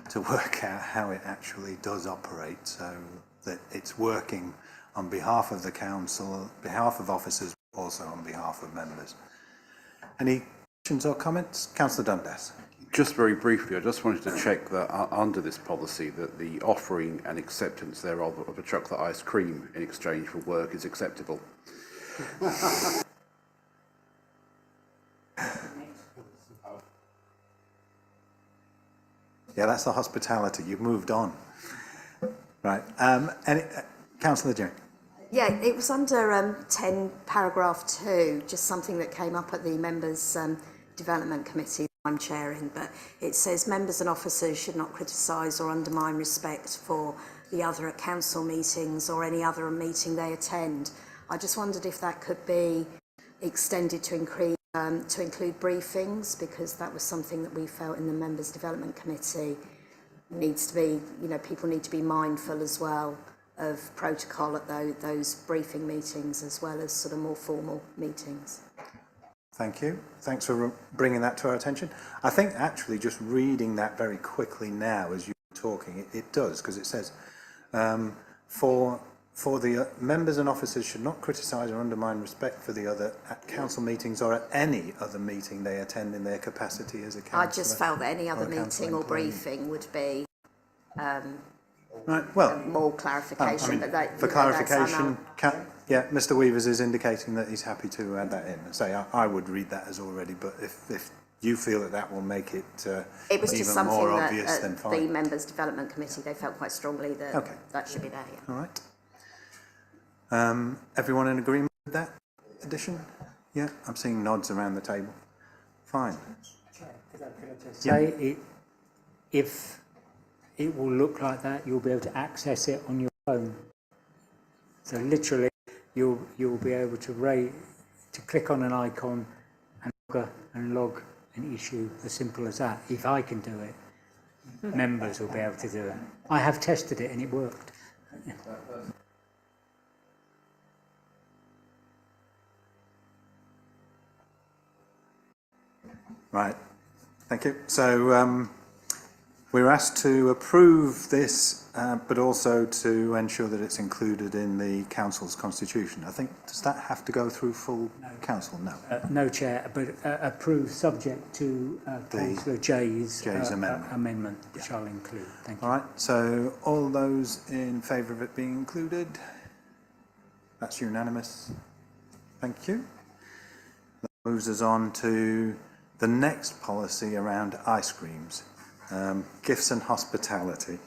to work out how it actually does operate, so that it's working on behalf of the council, on behalf of officers, also on behalf of members. Any questions or comments? Councillor Dundas. Just very briefly, I just wanted to check that under this policy that the offering and acceptance thereof of a chocolate ice cream in exchange for work is acceptable. Yeah, that's the hospitality. You've moved on. Right. Councillor Jane. Yeah, it was under 10 paragraph 2, just something that came up at the Members Development Committee I'm chairing, but it says members and officers should not criticise or undermine respect for the other at council meetings or any other meeting they attend. I just wondered if that could be extended to include briefings, because that was something that we felt in the Members Development Committee needs to be, people need to be mindful as well of protocol at those briefing meetings as well as sort of more formal meetings. Thank you. Thanks for bringing that to our attention. I think actually just reading that very quickly now as you were talking, it does, because it says, for the members and officers should not criticise or undermine respect for the other at council meetings or at any other meeting they attend in their capacity as a councillor. I just felt that any other meeting or briefing would be right. Well, more clarification. For clarification, yeah, Mr. Weavers is indicating that he's happy to add that in. I would read that as already, but if you feel that will make it was just even more something obvious, then that fine. the Members Development Committee, they felt quite strongly that that should be there. Yeah. All right. Everyone in agreement with that addition? Yeah, I'm seeing nods around the table. Fine. Could I just say, if it will look like that, you'll be able to access it on your phone. So literally, you'll be able to click on an icon and log an issue, as simple as that. If I can do it, members will be able to do it. I have tested it and it worked. Right. Thank you. So we're asked to approve this, but also to ensure that it's included in the council's constitution. I think, does that have to go through full council? No. No, Chair, but approved subject to Councillor Jay's amendment, which I'll include. Thank you. All right. So all those in favour of it being included? That's unanimous. Thank you. That moves us on to the next policy around ice creams. Gifts and hospitality.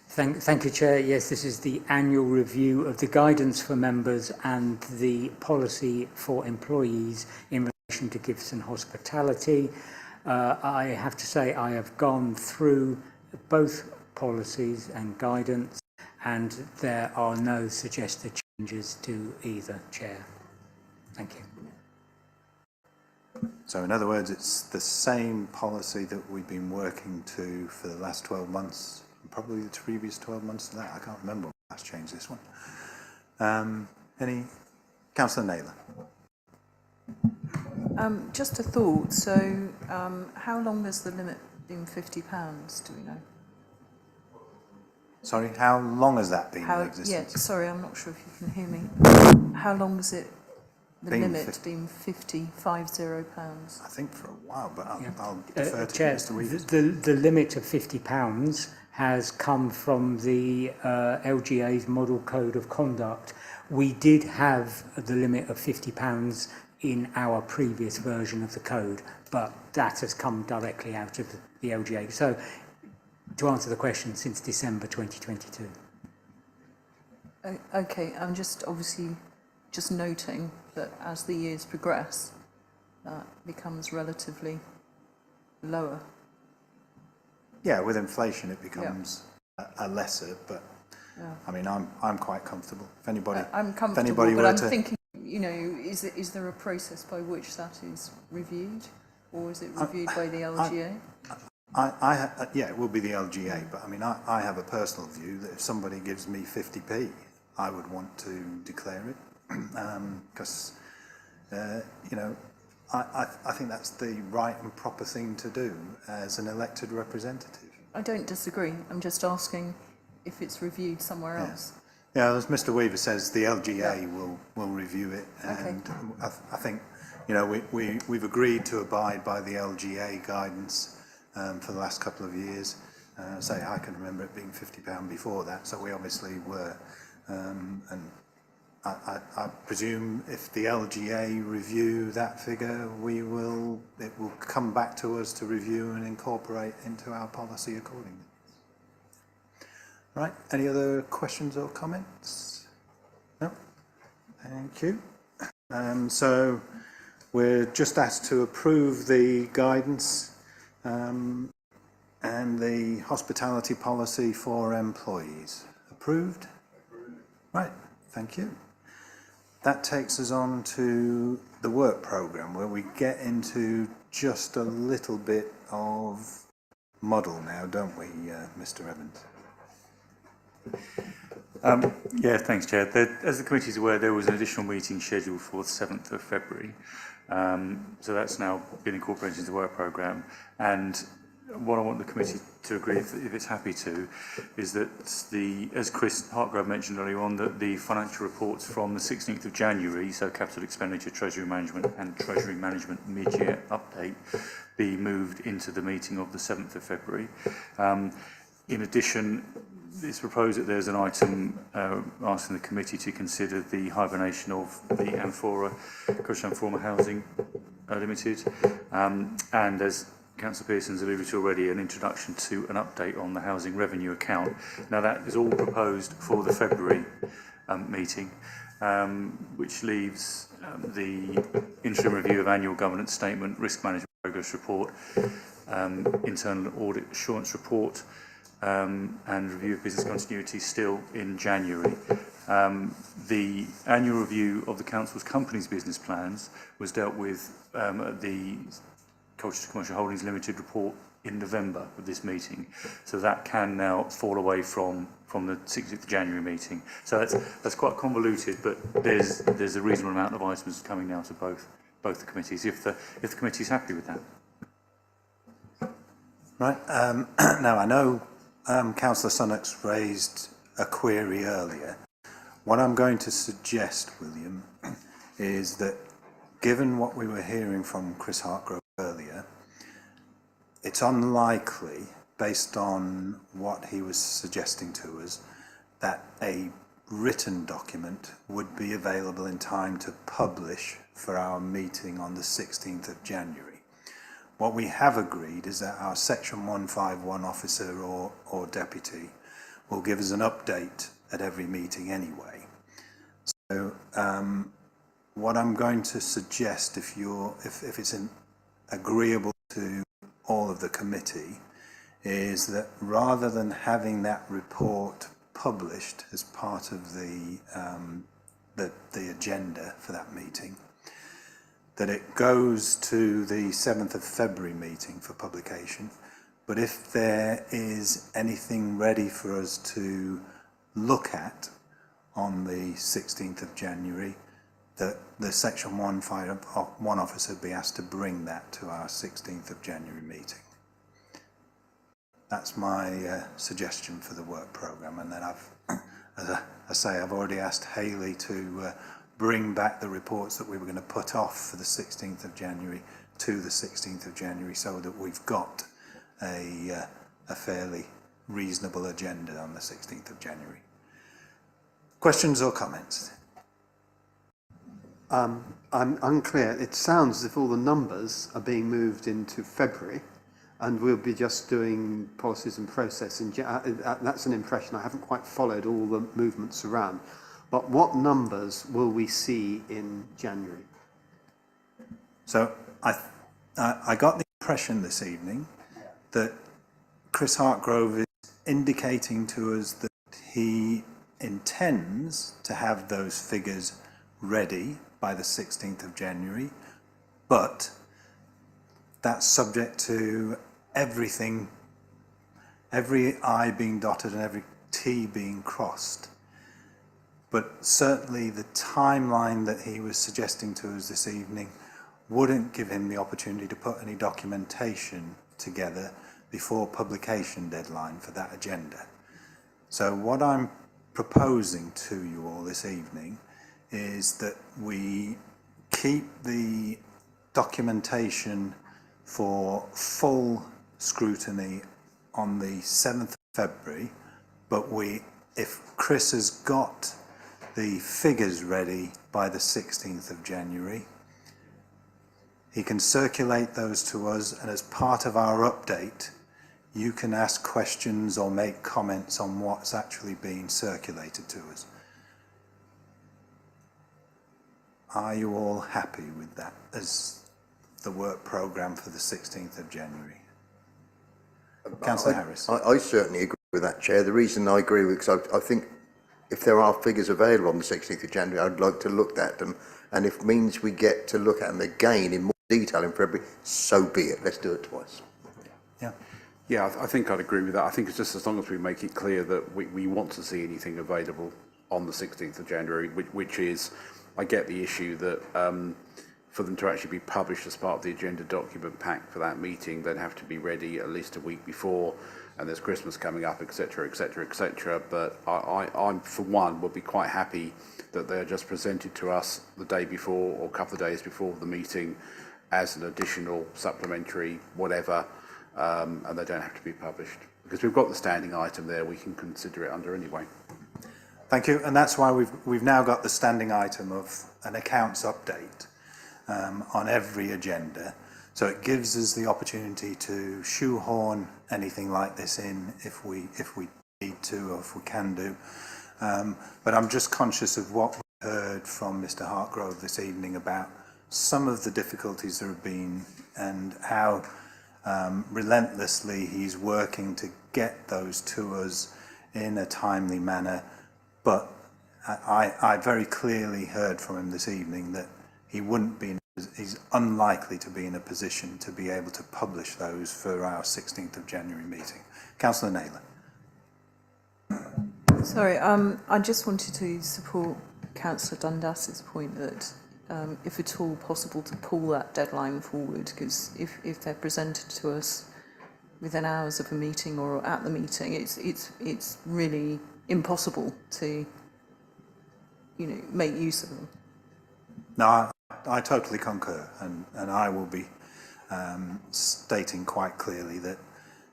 Thank you, Chair. Yes, this is the annual review of the guidance for members and the policy for employees in relation to gifts and hospitality. I have to say I have gone through both policies and guidance, and there are no suggested changes to either, Chair. Thank you. So in other words, it's the same policy that we've been working to for the last 12 months, and probably the previous 12 months to that. I can't remember when we last changed this one. Any? Councillor Naylor. Just a thought. So, how long has the limit been? £50? Do we know? Sorry, how long has that been in existence? Yeah, sorry, I'm not sure if you can hear me. How long has it? The limit been £50? I think for a while, but I'll defer to Chair, Mr. Weavers. the limit of £50 has come from the LGA's Model Code of Conduct. We did have the limit of £50 in our previous version of the code, but that has come directly out of the LGA. So, to answer the question, since December 2022. Okay, I'm just noting that as the years progress, that becomes relatively lower. Yeah, with inflation it becomes a lesser, but I mean, I'm quite comfortable. If anybody, I'm comfortable, if anybody but I'm to, thinking, you know, is there a process by which that is reviewed, or is it reviewed by the LGA? Yeah, it will be the LGA, but I mean, I have a personal view that if somebody gives me 50p, I would want to declare it, because, you know, I think that's the right and proper thing to do as an elected representative. I don't disagree. I'm just asking if it's reviewed somewhere else. Yeah, as Mr. Weaver says, the LGA will review it, and I think, you know, we've agreed to abide by the LGA guidance for the last couple of years. Say, I can remember it being £50 before that, so we obviously were, and I presume if the LGA review that figure, it will come back to us to review and incorporate into our policy accordingly. Right, any other questions or comments? No? Thank you. So we're just asked to approve the guidance and the hospitality policy for employees. Approved? Right, thank you. That takes us on to the work programme, where we get into just a little bit of model now, don't we, Mr. Evans? Yeah, thanks, Chair. As the committee is aware, there was an additional meeting scheduled for the 7th of February. So that's now been incorporated into the work programme. And what I want the committee to agree, if it's happy to, is that as Chris Hartgrove mentioned earlier on, that the financial reports from the 16th of January, so capital expenditure, treasury management and treasury management mid-year update, be moved into the meeting of the 7th of February. In addition, it's proposed that there's an item asking the committee to consider the hibernation of the Coast Amphora Housing Limited, and as Councillor Pearson's alluded to already, an introduction to an update on the housing revenue account. Now that is all proposed for the February meeting, which leaves the interim review of annual governance statement, risk management progress report, internal audit assurance report, and review of business continuity still in January. The annual review of the Council's company's business plans was dealt with at the Colchester Commercial Holdings Limited report in November of this meeting. So that can now fall away from the 6th of January meeting. So that's quite convoluted, but there's a reasonable amount of items coming now to both the committees, if the committee is happy with that. Right. Now I know Councillor Sunnock's raised a query earlier. What I'm going to suggest, William, is that given what we were hearing from Chris Hartgrove earlier, it's unlikely, based on what he was suggesting to us, that a written document would be available in time to publish for our meeting on the 16th of January. What we have agreed is that our Section 151 officer or deputy will give us an update at every meeting anyway. So what I'm going to suggest, if it's agreeable to all of the committee is that rather than having that report published as part of the agenda for that meeting, that it goes to the 7th of February meeting for publication. But if there is anything ready for us to look at on the 16th of January, that the Section 1 officer be asked to bring that to our 16th of January meeting. That's my suggestion for the work programme. And then as I say, I've already asked Hayley to bring back the reports that we were going to put off for the 16th of January to the 16th of January, so that we've got a fairly reasonable agenda on the 16th of January. Questions or comments? I'm unclear. It sounds as if all the numbers are being moved into February, and we'll be just doing policies and process. That's an impression. I haven't quite followed all the movements around. But what numbers will we see in January? So I got the impression this evening that Chris Hartgrove is indicating to us that he intends to have those figures ready by the 16th of January, but that's subject to everything, every I being dotted and every T being crossed. But certainly the timeline that he was suggesting to us this evening wouldn't give him the opportunity to put any documentation together before publication deadline for that agenda. So what I'm proposing to you all this evening is that we keep the documentation for full scrutiny on the 7th of February, but if Chris has got the figures ready by the 16th of January, he can circulate those to us, and as part of our update, you can ask questions or make comments on what's actually being circulated to us. Are you all happy with that as the work programme for the 16th of January? Councillor Harris. I certainly agree with that, Chair. The reason I agree with, because I think if there are figures available on the 16th of January, I'd like to look at them. And if it means we get to look at them again in more detail in February, so be it. Let's do it twice. Yeah, I think I'd agree with that. I think it's just as long as we make it clear that we want to see anything available on the 16th of January, which is, I get the issue that for them to actually be published as part of the agenda document pack for that meeting, they'd have to be ready at least a week before, and there's Christmas coming up, etc., etc., etc. But I, for one, would be quite happy that they're just presented to us the day before or a couple of days before the meeting as an additional supplementary whatever, and they don't have to be published. Because we've got the standing item there, we can consider it under anyway. Thank you, and that's why we've now got the standing item of an accounts update on every agenda. So it gives us the opportunity to shoehorn anything like this in if we need to or if we can do. But I'm just conscious of what we heard from Mr. Hartgrove this evening about some of the difficulties there have been and how relentlessly he's working to get those to us in a timely manner. But I very clearly heard from him this evening that he wouldn't be, he's unlikely to be in a position to be able to publish those for our 16th of January meeting. Councillor Naylor. Sorry, I just wanted to support Councillor Dundas's point that if at all possible to pull that deadline forward, because if they're presented to us within hours of a meeting or at the meeting, it's really impossible to, make use of them. No, I totally concur, and I will be stating quite clearly that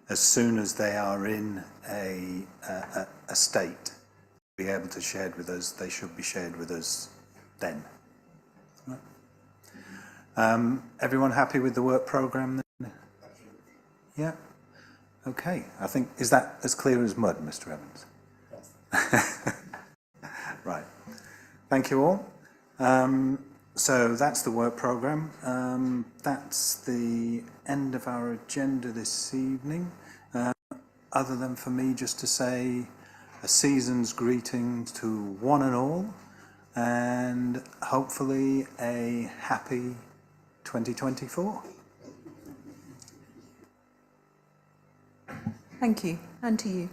as soon as they are in a state to be able to share with us, they should be shared with us then. Everyone happy with the work programme then? Yeah? Okay, I think, is that as clear as mud, Mr. Evans? Yes. Right. Thank you all. So that's the work programme. That's the end of our agenda this evening. Other than for me just to say a season's greetings to one and all, and hopefully a happy 2024. Thank you, and to you.